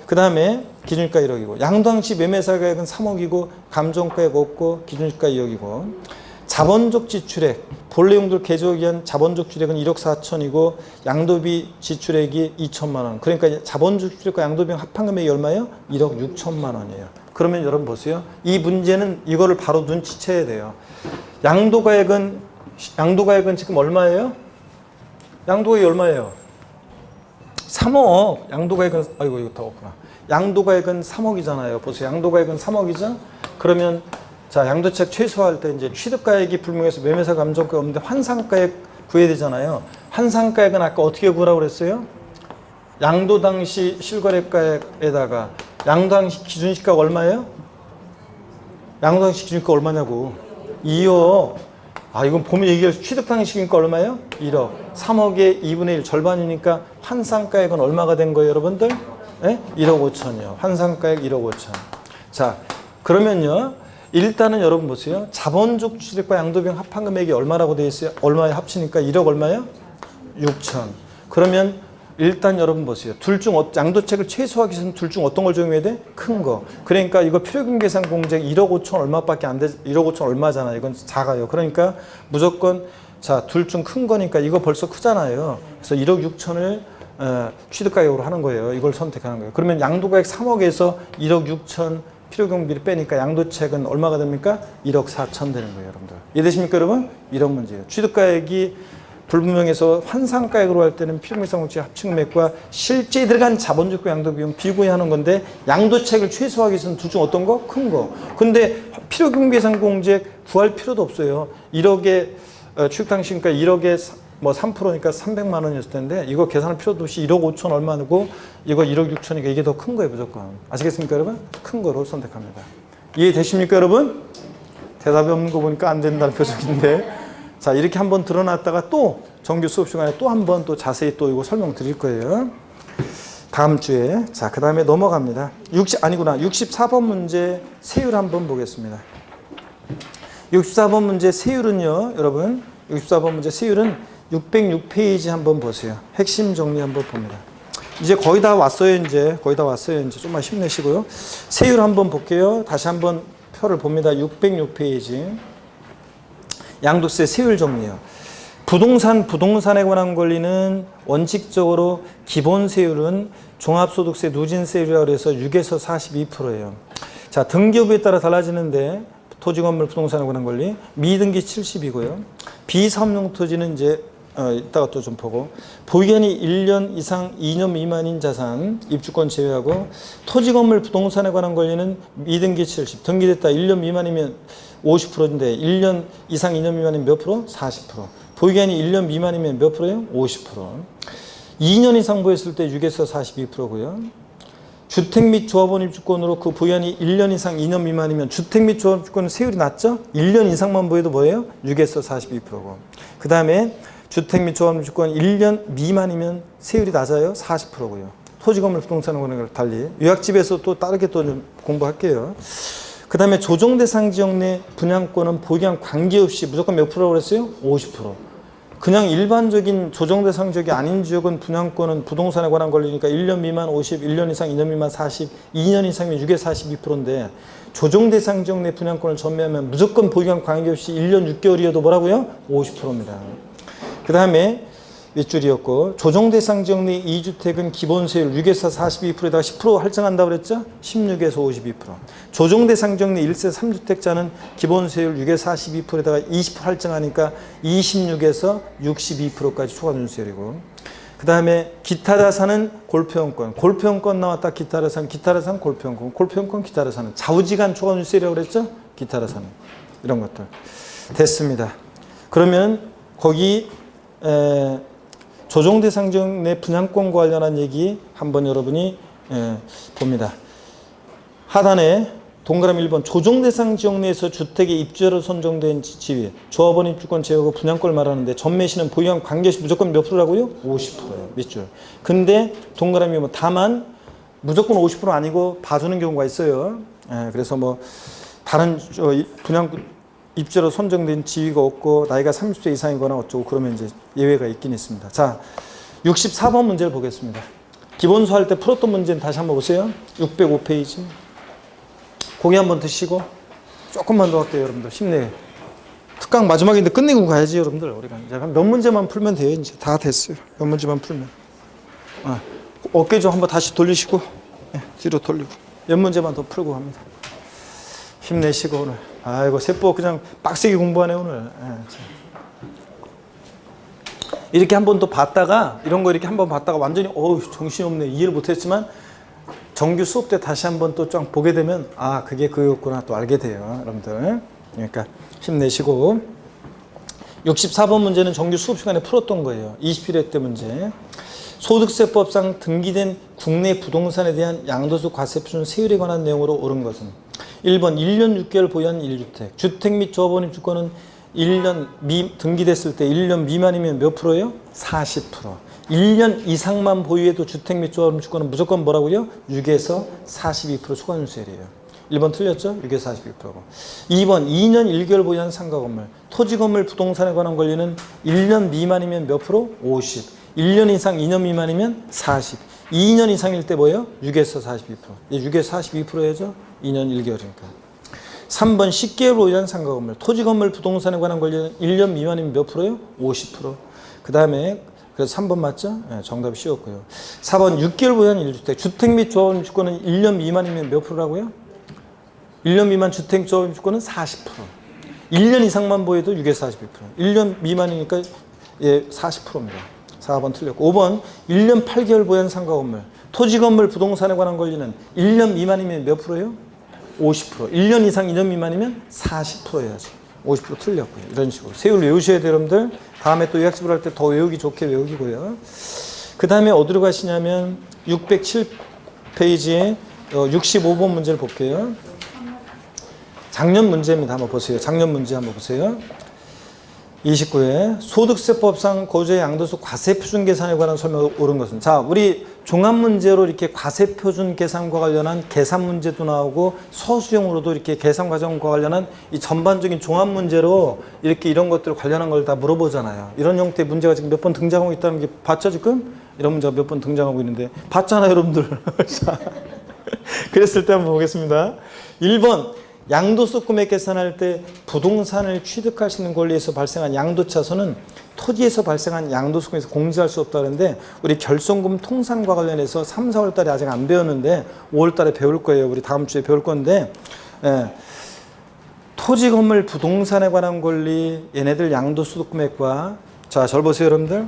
그 다음에 기준가 1억이고, 양도 당시 매매사가액은 3억이고 감정가액 없고 기준가 2억이고, 자본적 지출액, 본래 용도를 개조하기 위한 자본적 지출액은 1억 4천이고 양도비 지출액이 2천만 원. 그러니까 자본적 지출액과 양도비 합한 금액이 얼마예요? 1억 6천만 원이에요. 그러면 여러분 보세요. 이 문제는 이거를 바로 눈치채야 돼요. 양도가액은 지금 얼마예요? 양도가액이 얼마예요? 3억. 양도가액은 아이고 이거 더 없구나. 양도가액은 3억이잖아요. 보세요. 양도가액은 3억이죠? 그러면 자, 양도차익 최소화할 때 이제 취득가액이 불명해서 매매사 감정가액 없는데 환상가액 구해야 되잖아요. 환상가액은 아까 어떻게 구하라고 그랬어요? 양도 당시 실거래가액에다가 양도 당시 기준시가가 얼마예요? 양도 당시 기준시가가 얼마냐고. 2억. 아, 이건 보면 얘기할 취득 당시 기준가 얼마예요? 1억. 3억의 2분의 1 절반이니까 환상가액은 얼마가 된 거예요, 여러분들? 네? 1억 5천이요. 환상가액 1억 5천. 자, 그러면요. 일단은 여러분 보세요. 자본적 취득과 양도비용 합한 금액이 얼마라고 되어 있어요? 얼마에 합치니까 1억 얼마예요? 6천. 그러면 일단 여러분 보세요. 양도책을 최소화하기 위해서는 둘 중 어떤 걸 적용해야 돼? 큰 거. 그러니까 이거 필요금 계산 공제 1억 5천 얼마밖에 안 돼. 1억 5천 얼마잖아요. 이건 작아요. 그러니까 무조건 자, 둘 중 큰 거니까 이거 벌써 크잖아요. 그래서 1억 6천을 취득가격으로 하는 거예요. 이걸 선택하는 거예요. 그러면 양도가액 3억에서 1억 6천 필요경비를 빼니까 양도책은 얼마가 됩니까? 1억 4천 되는 거예요, 여러분들. 이해되십니까, 여러분? 이런 문제예요. 취득가액이 불분명해서 환상가액으로 할 때는 필요경비상공제 합친금액과 실제 들어간 자본주가 양도비용 비교하는 건데 양도책을 최소화하기 위해서는 둘 중 어떤 거? 큰 거. 근데 필요경비상공제 구할 필요도 없어요. 1억에 취득당시니까 1억에 뭐 3%니까 300만 원이었을 텐데 이거 계산할 필요도 없이 1억 5천 얼마고 이거 1억 6천이니까 이게 더 큰 거예요, 무조건. 아시겠습니까, 여러분? 큰 거로 선택합니다. 이해되십니까, 여러분? 대답이 없는 거 보니까 안 된다는 표정인데. 자, 이렇게 한번 드러났다가 또 정규 수업 시간에 또 한 번 또 자세히 또 이거 설명 드릴 거예요. 다음 주에. 자, 그 다음에 넘어갑니다. 64번 문제 세율 한번 보겠습니다. 64번 문제 세율은요, 여러분. 64번 문제 세율은 606페이지 한번 보세요. 핵심 정리 한번 봅니다. 이제 거의 다 왔어요, 이제. 거의 다 왔어요, 이제. 좀만 힘내시고요. 세율 한번 볼게요. 다시 한번 표를 봅니다. 606페이지. 양도세 세율 정리요. 부동산에 관한 권리는 원칙적으로 기본 세율은 종합소득세 누진세율이라고 해서 6에서 42%예요. 자, 등기부에 따라 달라지는데 토지, 건물, 부동산에 관한 권리 미등기 70이고요. 비사업용 토지는 이제 이따가 또 좀 보고 보유기간이 1년 이상 2년 미만인 자산 입주권 제외하고 토지, 건물, 부동산에 관한 권리는 미등기 70, 등기됐다 1년 미만이면 50%인데 1년 이상 2년 미만이면 몇 프로? 40%. 보유기한이 1년 미만이면 몇 프로예요? 50%. 2년 이상 보유했을 때 6에서 42%고요. 주택 및 조합원 입주권으로 그 보유한이 1년 이상 2년 미만이면 주택 및 조합원 입주권은 세율이 낮죠? 1년 이상만 보여도 뭐예요? 6에서 42%고. 그 다음에 주택 및 조합원 입주권 1년 미만이면 세율이 낮아요? 40%고요. 토지 건물 부동산 거는 달리. 요약집에서 또 다르게 또 좀 공부할게요. 그 다음에 조정 대상 지역 내 분양권은 보유한 관계없이 무조건 몇 프로라고 그랬어요? 50%. 그냥 일반적인 조정 대상 지역이 아닌 지역은 분양권은 부동산에 관한 권리니까 1년 미만 50, 1년 이상 2년 미만 40, 2년 이상이면 6에 42%인데 조정 대상 지역 내 분양권을 전매하면 무조건 보유한 관계없이 1년 6개월이어도 뭐라고요? 50%입니다. 그 다음에 윗줄이었고 조정 대상 지역 내 2주택은 기본세율 6에서 42%에다가 10% 할증한다고 그랬죠? 16에서 52%. 조정 대상 지역 내 1세 3주택자는 기본세율 6에서 42%에다가 20% 할증하니까 26에서 62%까지 초과 준수율이고. 그 다음에 기타 자산은 골프용권. 골프용권 나왔다. 기타 자산, 골프용권, 골프용권, 기타 자산은 좌우지간 초과 준수율이라고 그랬죠? 기타 자산은. 이런 것들. 됐습니다. 그러면 거기 조정 대상 지역 내 분양권과 관련한 얘기 한번 여러분이 봅니다. 하단에 동그라미 1번 조정 대상 지역 내에서 주택의 입주자로 선정된 지위 조합원 입주권 제외하고 분양권을 말하는데 전매시는 보유한 관계시 무조건 몇 프로라고요? 50%예요. 밑줄. 근데 동그라미 뭐 다만 무조건 50% 아니고 봐주는 경우가 있어요. 그래서 뭐 다른 분양 입주자로 선정된 지위가 없고 나이가 30세 이상이거나 어쩌고 그러면 이제 예외가 있긴 있습니다. 자, 64번 문제를 보겠습니다. 기본수 할 때 풀었던 문제는 다시 한번 보세요. 605페이지. 고기 한번 드시고 조금만 더 할게요, 여러분들. 힘내요. 특강 마지막인데 끝내고 가야지, 여러분들. 우리가 이제 몇 문제만 풀면 돼요. 이제 다 됐어요. 몇 문제만 풀면. 어깨 좀 한번 다시 돌리시고 뒤로 돌리고 몇 문제만 더 풀고 합니다. 힘내시고 오늘. 아이고 세포 그냥 빡세게 공부하네 오늘. 이렇게 한번 또 봤다가 이런 거 이렇게 한번 봤다가 완전히 정신없네 이해를 못했지만 정규 수업 때 다시 한번 또 쫙 보게 되면 아 그게 그거였구나 또 알게 돼요 여러분들. 그러니까 힘내시고 64번 문제는 정규 수업 시간에 풀었던 거예요. 21회 때 문제. 소득세법상 등기된 국내 부동산에 대한 양도세 과세 표준 세율에 관한 내용으로 옳은 것은 1번 1년 6개월 보유한 1주택 주택 및 조합원 입주권은 1년 등기됐을 때 1년 미만이면 몇 프로예요? 40%. 1년 이상만 보유해도 주택 및 조합원 입주권은 무조건 뭐라고요? 6에서 42% 초과 준수율이에요. 1번 틀렸죠? 6에서 42%고. 2번 2년 1개월 보유한 상가 건물 토지 건물 부동산에 관한 권리는 1년 미만이면 몇 프로? 50. 1년 이상 2년 미만이면 40. 2년 이상일 때 뭐예요? 6에서 42%. 6에서 42%죠? 2년 1개월이니까. 3번 10개월 보유한 상가 건물. 토지 건물 부동산에 관한 권리는 1년 미만이면 몇 프로예요? 50%. 그 다음에 그래서 3번 맞죠? 네, 정답이 쉬웠고요. 4번 6개월 보유한 1주택. 주택 및 조합원 입주권은 1년 미만이면 몇 프로라고요? 1년 미만 주택 조합원 입주권은 40%. 1년 이상만 보여도 6에서 42%. 1년 미만이니까 40%입니다. 4번 틀렸고 5번 1년 8개월 보유한 상가 건물 토지 건물 부동산에 관한 권리는 1년 미만이면 몇 프로예요? 50%. 1년 이상 2년 미만이면 40%여야지. 50% 틀렸고요. 이런 식으로 세율 외우셔야 돼요, 여러분들. 다음에 또 요약집을 할 때 더 외우기 좋게 외우기고요. 그 다음에 어디로 가시냐면 607페이지에 65번 문제를 볼게요. 작년 문제입니다. 한번 보세요. 작년 문제 한번 보세요. 29회 소득세법상 고유의 양도소 과세표준 계산에 관한 설명이 옳은 것은 자 우리 종합문제로 이렇게 과세표준 계산과 관련한 계산 문제도 나오고 서술형으로도 이렇게 계산 과정과 관련한 이 전반적인 종합문제로 이렇게 이런 것들 관련한 걸 다 물어보잖아요. 이런 형태의 문제가 지금 몇 번 등장하고 있다는 게 봤죠 지금? 이런 문제가 몇 번 등장하고 있는데 봤잖아요 여러분들. 자, 그랬을 때 한번 보겠습니다. 1번 양도소 금액 계산할 때 부동산을 취득할 수 있는 권리에서 발생한 양도차손은 토지에서 발생한 양도소금에서 공제할 수 없다는데 우리 결손금 통산과 관련해서 3, 4월 달에 아직 안 배웠는데 5월 달에 배울 거예요. 우리 다음 주에 배울 건데 토지 건물 부동산에 관한 권리 얘네들 양도소 금액과 자, 잘 보세요 여러분들.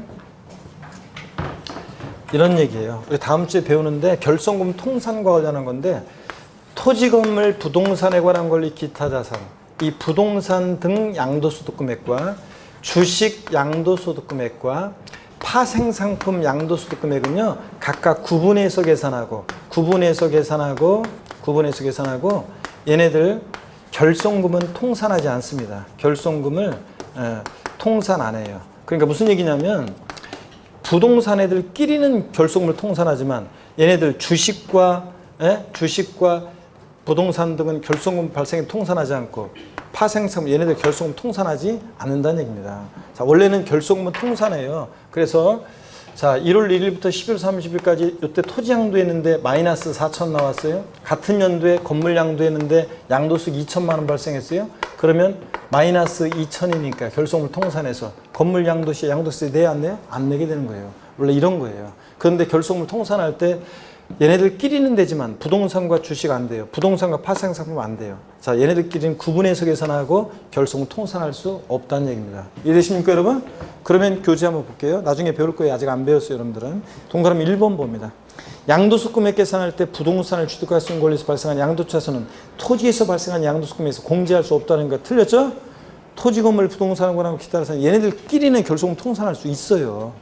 이런 얘기예요. 우리 다음 주에 배우는데 결손금 통산과 관련한 건데 토지 건물 부동산에 관한 권리 기타 자산 이 부동산 등 양도소득 금액과 주식 양도소득 금액과 파생상품 양도소득 금액은요, 각각 구분해서 계산하고 얘네들 결손금은 통산하지 않습니다. 결손금을 통산 안 해요. 그러니까 무슨 얘기냐면 부동산 애들끼리는 결손금을 통산하지만 얘네들 주식과 부동산 등은 결손금 발생에 통산하지 않고 파생상품 얘네들 결손금 통산하지 않는다는 얘기입니다. 자, 원래는 결손금은 통산해요. 그래서 자, 1월 1일부터 12월 30일까지 이때 토지 양도했는데 마이너스 4천 나왔어요. 같은 연도에 건물 양도했는데 양도수익 2천만 원 발생했어요. 그러면 마이너스 2천이니까 결손금을 통산해서 건물 양도시 양도세 내야 안 내요? 안 내게 되는 거예요. 원래 이런 거예요. 그런데 결손금을 통산할 때 얘네들끼리는 되지만 부동산과 주식 안 돼요. 부동산과 파생상품 안 돼요. 자, 얘네들끼리는 구분해서 계산하고 결손금 통산할 수 없다는 얘기입니다. 이해되십니까, 여러분? 그러면 교재 한번 볼게요. 나중에 배울 거예요. 아직 안 배웠어요, 여러분들은. 동그라미 1번 봅니다. 양도소 금액 계산할 때 부동산을 취득할 수 있는 권리에서 발생한 양도차손은 토지에서 발생한 양도소 금액에서 공제할 수 없다는 거 틀렸죠? 토지, 건물, 부동산을 권하고 기타라서 얘네들끼리는 결손금 통산할 수 있어요.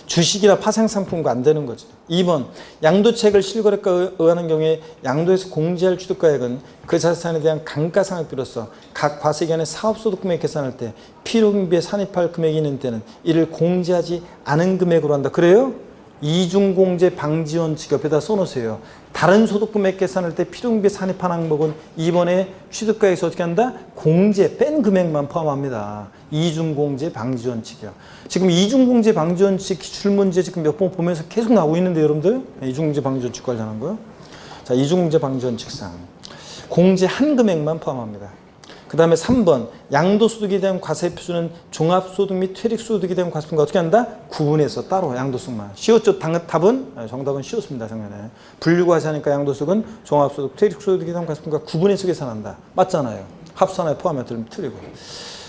주식이나 파생상품과 안 되는 거죠. 2번, 양도차익을 실거래가에 의하는 경우에 양도에서 공제할 취득가액은 그 자산에 대한 감가상각비로서 각 과세기간의 사업소득 금액 계산할 때 필요경비에 산입할 금액이 있는 때는 이를 공제하지 않은 금액으로 한다. 그래요? 이중공제 방지 원칙 옆에다 써놓으세요. 다른 소득 금액 계산할 때 필요경비에 산입한 항목은 이번에 취득가액에서 어떻게 한다? 공제 뺀 금액만 포함합니다. 이중공제 방지 원칙이요. 지금 이중공제 방지 원칙 기출문제 지금 몇 번 보면서 계속 나오고 있는데 여러분들 이중공제 방지 원칙 관련한 거. 자, 이중공제 방지 원칙상 공제한 금액만 포함합니다. 그 다음에 3번 양도소득에 대한 과세 표준은 종합소득 및 퇴직소득에 대한 과세표준과 어떻게 한다? 구분해서 따로 양도소득만. 쉬웠죠? 답은? 정답은 쉬웠습니다. 작년에. 분류과세하니까 양도소득은 종합소득, 퇴직소득에 대한 과세표준과 구분해서 계산한다. 맞잖아요. 합산하에 포함해 들면 틀리고.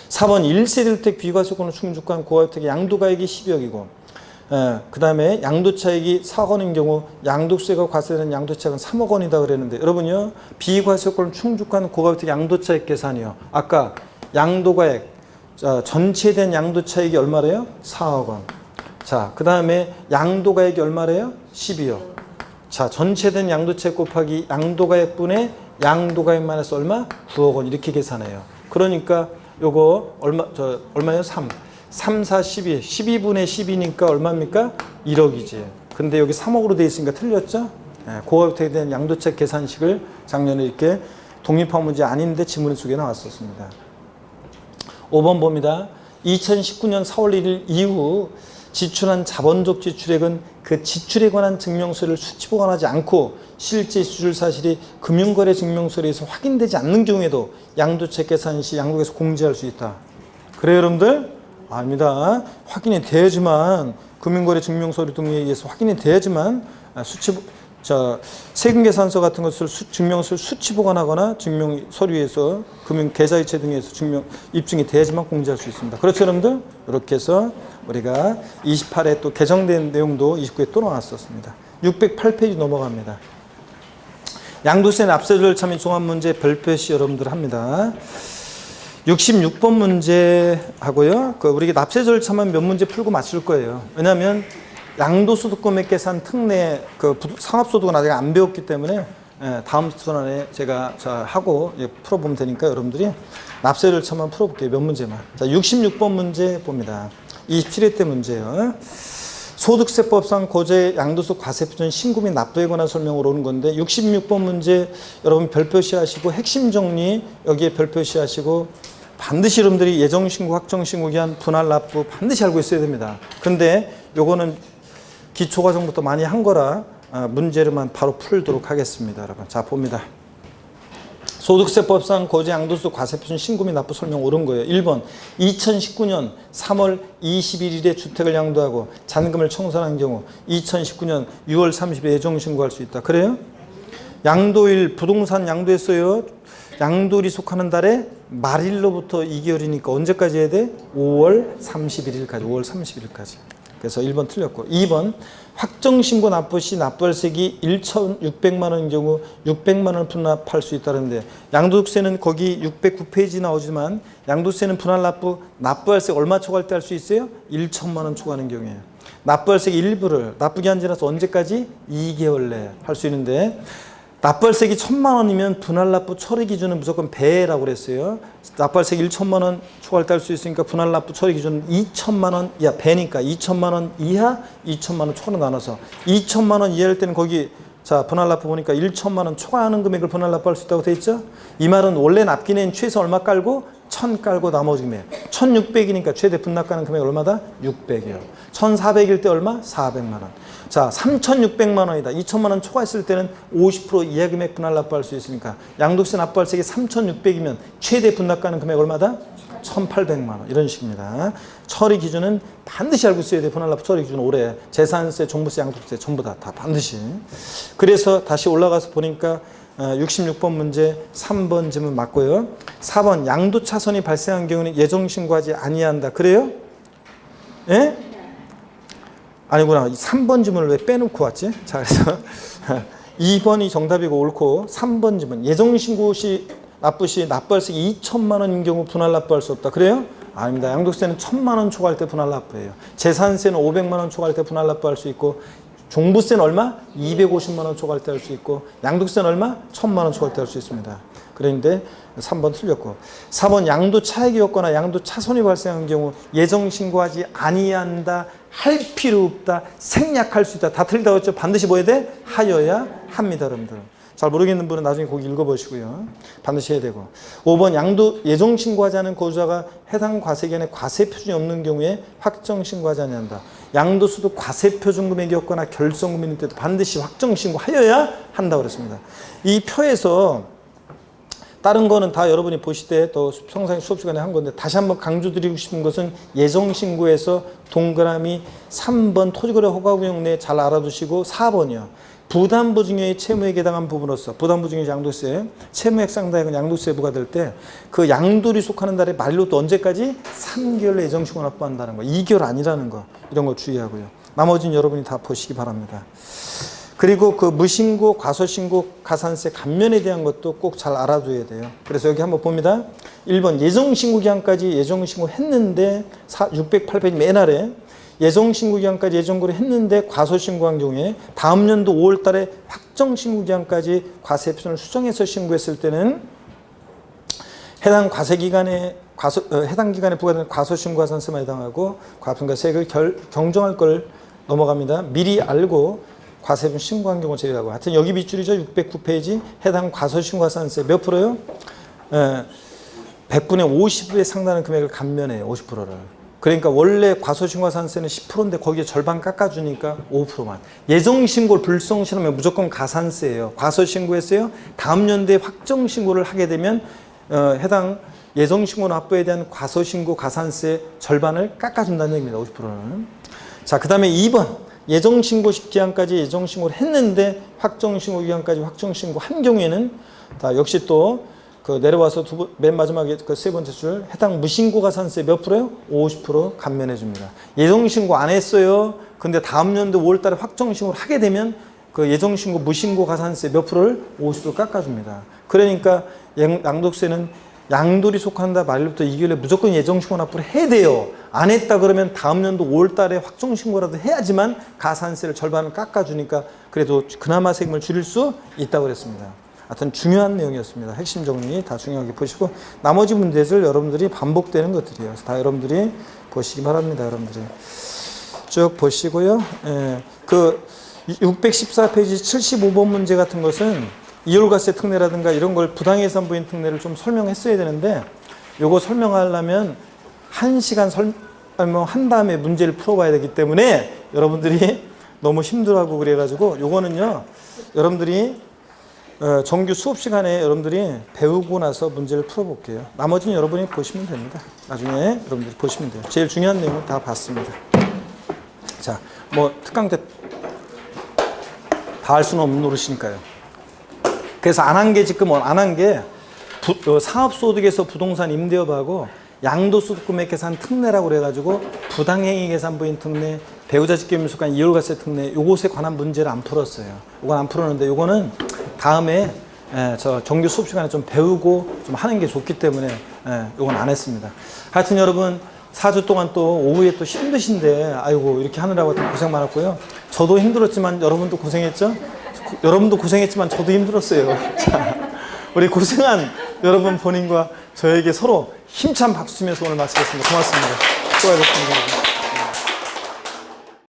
4번 1세대주택 비과세권을 충족한 고가주택의 양도가액이 12억이고 그 다음에 양도차익이 4억 원인 경우 양도세가 과세되는 양도차익은 3억 원이다 그랬는데 여러분요, 비과세권을 충족한 고가주택 양도차익 계산이요. 아까 양도가액 전체에 대한 양도차익이 얼마래요? 4억 원. 자, 그 다음에 양도가액이 얼마래요? 12억. 자, 전체에 대한 양도차익 곱하기 양도가액분의 양도가액 마이너스 얼마? 9억 원 이렇게 계산해요. 그러니까 요거 얼마예요? 3, 4, 12. 12분의 10이니까 얼마입니까? 1억이지. 근데 여기 3억으로 돼 있으니까 틀렸죠? 고가주택에 대한 양도차익 계산식을 작년에 이렇게 독립학 문제 아닌데 지문 속에 나왔었습니다. 5번 봅니다. 2019년 4월 1일 이후 지출한 자본적 지출액은 그 지출에 관한 증명서를 수치 보관하지 않고 실제 지출 사실이 금융거래 증명서에서 확인되지 않는 경우에도 양도차익 계산 시 양도에서 공제할 수 있다. 그래요, 여러분들? 아닙니다. 확인이 돼야지만 금융거래 증명서류 등에 의해서 확인이 돼야지만 세금계산서 같은 것을 증명서를 수치 보관하거나 증명 서류에서 금융 계좌이체 등에서 증명 입증이 돼야지만 공제할 수 있습니다. 그렇죠, 여러분들? 이렇게 해서 우리가 28회 또 개정된 내용도 29회 또 나왔었습니다. 608페이지 넘어갑니다. 양도세 납세 절차 및 종합 문제 별표시 여러분들 합니다. 66번 문제 하고요. 우리가 납세 절차만 몇 문제 풀고 마칠 거예요. 왜냐하면 양도소득 금액 계산 특례 상업소득은 아직 안 배웠기 때문에 다음 시간에 제가 하고 풀어보면 되니까 여러분들이 납세 절차만 풀어볼게요. 몇 문제만. 자, 66번 문제 봅니다. 27회 때 문제예요. 소득세법상 고제 양도소 과세표준 신고 및 납부에 관한 설명으로 오는 건데 66번 문제 여러분 별표시 하시고 핵심 정리 여기에 별표시 하시고 반드시 여러분들이 예정신고, 확정신고 기한, 분할 납부 반드시 알고 있어야 됩니다. 근데 요거는 기초과정부터 많이 한 거라 문제로만 바로 풀도록 하겠습니다. 여러분. 자, 봅니다. 소득세법상 고제 양도소 과세표준 신고 및 납부 설명 옳은 거예요. 1번 2019년 3월 21일에 주택을 양도하고 잔금을 청산한 경우 2019년 6월 30일에 예정신고할 수 있다. 그래요? 양도일 부동산 양도했어요. 양도일이 속하는 달에 말일로부터 2개월이니까 언제까지 해야 돼? 5월 31일까지. 5월 31일까지. 그래서 1번 틀렸고 2번 확정신고 납부 시 납부할세기 1,600만 원인 경우 600만 원을 분납할 수 있다는데 양도세는 거기 609페이지 나오지만 양도세는 분할 납부할세 얼마 초과할 때 할 수 있어요? 1,000만 원 초과하는 경우에요. 납부할세기 일부를 납부기한 지나서 언제까지? 2개월 내에 할 수 있는데 납부할세기 1,000만 원이면 분할납부 처리 기준은 무조건 배라고 그랬어요. 납부할세기 1,000만 원 초과할 때 할 수 있으니까 분할납부 처리 기준은 2,000만 원 이하 배니까 2,000만 원 이하 2,000만 원 초과로 나눠서 2,000만 원 이하일 때는 거기 자 분할납부 보니까 1,000만 원 초과하는 금액을 분할납부할 수 있다고 돼 있죠. 이 말은 원래 납기는 최소 얼마 깔고 1,000 깔고 나머지 금액 1,600이니까 최대 분납가능 금액 얼마다? 600이요. 1,400일 때 얼마? 400만 원. 자 3,600만 원이다. 2,000만 원 초과했을 때는 50% 이하 금액 분할 납부할 수 있으니까 양도세 납부할세기 3,600이면 최대 분납가능 금액 얼마다? 1,800만 원. 이런 식입니다. 처리 기준은 반드시 알고 있어야 돼. 분할 납부 처리 기준 올해 재산세, 종부세, 양도세 전부 다 반드시. 그래서 다시 올라가서 보니까 66번 문제 3번 질문 맞고요. 4번 양도차손이 발생한 경우는 예정신고하지 아니한다. 그래요? 예? 아니구나. 3번 질문을 왜 빼놓고 왔지? 자, 그래서 2번이 정답이고 옳고 3번 질문 예정신고 시 납부 시 납부할세기 2,000만 원인 경우 분할 납부할 수 없다. 그래요? 아닙니다. 양도세는 1,000만 원 초과할 때 분할 납부예요. 재산세는 500만 원 초과할 때 분할 납부할 수 있고 종부세는 얼마? 250만 원 초과할 때 할 수 있고 양도세는 얼마? 1,000만 원 초과할 때 할 수 있습니다. 그런데 3번 틀렸고 4번 양도 차익이 없거나 양도 차손이 발생한 경우 예정 신고하지 아니한다. 할 필요 없다. 생략할 수 있다. 다 틀리다고 했죠. 반드시 뭐 해야 돼? 하여야 합니다. 여러분들. 잘 모르겠는 분은 나중에 거기 읽어보시고요. 반드시 해야 되고 5번 양도 예정 신고하지 않은 거주자가 해당 과세기간에 과세 표준이 없는 경우에 확정 신고하지 아니한다. 양도소득 과세 표준 금액이었거나 결정 금액일 때도 반드시 확정 신고하여야 한다고 그랬습니다. 이 표에서 다른 거는 다 여러분이 보실 때 또 평상 수업 시간에 한 건데 다시 한번 강조드리고 싶은 것은 예정 신고에서 동그라미 3번 토지거래 허가구역 내 잘 알아두시고 4번이요. 부담부 증여의 채무액에 해당한 부분으로서 부담부 증여 양도세 채무액 상당액은 양도세 부과될 때 그 양도리 속하는 달에 만료도 언제까지? 3개월 예정 신고 납부한다는 거. 2개월 아니라는 거. 이런 거 주의하고요. 나머지는 여러분이 다 보시기 바랍니다. 그리고 그 무신고, 과소신고, 가산세 감면에 대한 것도 꼭 잘 알아둬야 돼요. 그래서 여기 한번 봅니다. 1번 예정신고 기한까지 예정신고 했는데 608페이지 맨 아래 예정신고 기한까지 예정고를 했는데 과소신고한 경우에 다음 연도 5월 달에 확정신고 기한까지 과세 표준을 수정해서 신고했을 때는 해당 과세기간에 해당 기간에 부과되는 과소신고 가산세만 해당하고 과분과세액을 경정할 걸 넘어갑니다. 미리 알고 과세분 신고한 경우 제외하고 하여튼 여기 밑줄이죠. 609페이지 해당 과소신고 가산세 몇 프로요? 100분의 50에 상당한 금액을 감면해요. 50%를. 그러니까 원래 과소신고가산세는 10%인데 거기에 절반 깎아주니까 5%만. 예정신고를 불성신하면 무조건 가산세예요. 과소신고했어요. 다음 연도에 확정신고를 하게 되면 해당 예정신고 납부에 대한 과소신고 가산세 절반을 깎아준다는 얘기입니다. 50%는. 자, 그 다음에 2번. 예정신고 기한까지 예정신고를 했는데 확정신고 기한까지 확정신고 한 경우에는 다 역시 또 그 내려와서 맨 마지막에 그 세 번째 줄 해당 무신고 가산세 몇 프로요? 50% 감면해 줍니다. 예정신고 안 했어요. 근데 다음 연도 5월 달에 확정신고를 하게 되면 그 예정신고 무신고 가산세 몇 프로를 50% 깎아줍니다. 그러니까 양도세는 양도리 속한다 말부터 2개월에 무조건 예정신고 납부를 해야 돼요. 안 했다 그러면 다음 연도 5월 달에 확정신고라도 해야지만 가산세를 절반을 깎아주니까 그래도 그나마 세금을 줄일 수 있다고 그랬습니다. 하여튼 중요한 내용이었습니다. 핵심 정리 다 중요하게 보시고 나머지 문제들 여러분들이 반복되는 것들이에요. 다 여러분들이 보시기 바랍니다. 여러분들이 쭉 보시고요. 그 614페이지 75번 문제 같은 것은 이율과세 특례라든가 이런 걸 부당해산 부인 특례를 좀 설명했어야 되는데 요거 설명하려면 1시간 설명한 다음에 문제를 풀어봐야 되기 때문에 여러분들이 너무 힘들어하고 그래가지고 요거는요 여러분들이 정규 수업 시간에 여러분들이 배우고 나서 문제를 풀어볼게요. 나머지는 여러분이 보시면 됩니다. 나중에 여러분들이 보시면 돼요. 제일 중요한 내용은 다 봤습니다. 자, 뭐 특강 때 다 할 수는 없는 노릇이니까요. 그래서 안 한 게 지금 안 한 게 사업소득에서 부동산 임대업하고 양도소득 금액 계산 특례라고 그래가지고 부당행위 계산 부인 특례, 배우자 직계면 속한 2월가세 특례 요것에 관한 문제를 안 풀었어요. 요건 안 풀었는데 요거는 다음에 저 정규 수업 시간에 좀 배우고 좀 하는 게 좋기 때문에 요건 안 했습니다. 하여튼 여러분 4주 동안 또 오후에 또 힘드신데 아이고 이렇게 하느라고 고생 많았고요. 저도 힘들었지만 여러분도 고생했죠? 여러분도 고생했지만 저도 힘들었어요. 자, 우리 고생한 여러분 본인과 저에게 서로 힘찬 박수 치면서 오늘 마치겠습니다. 고맙습니다. 수고하셨습니다.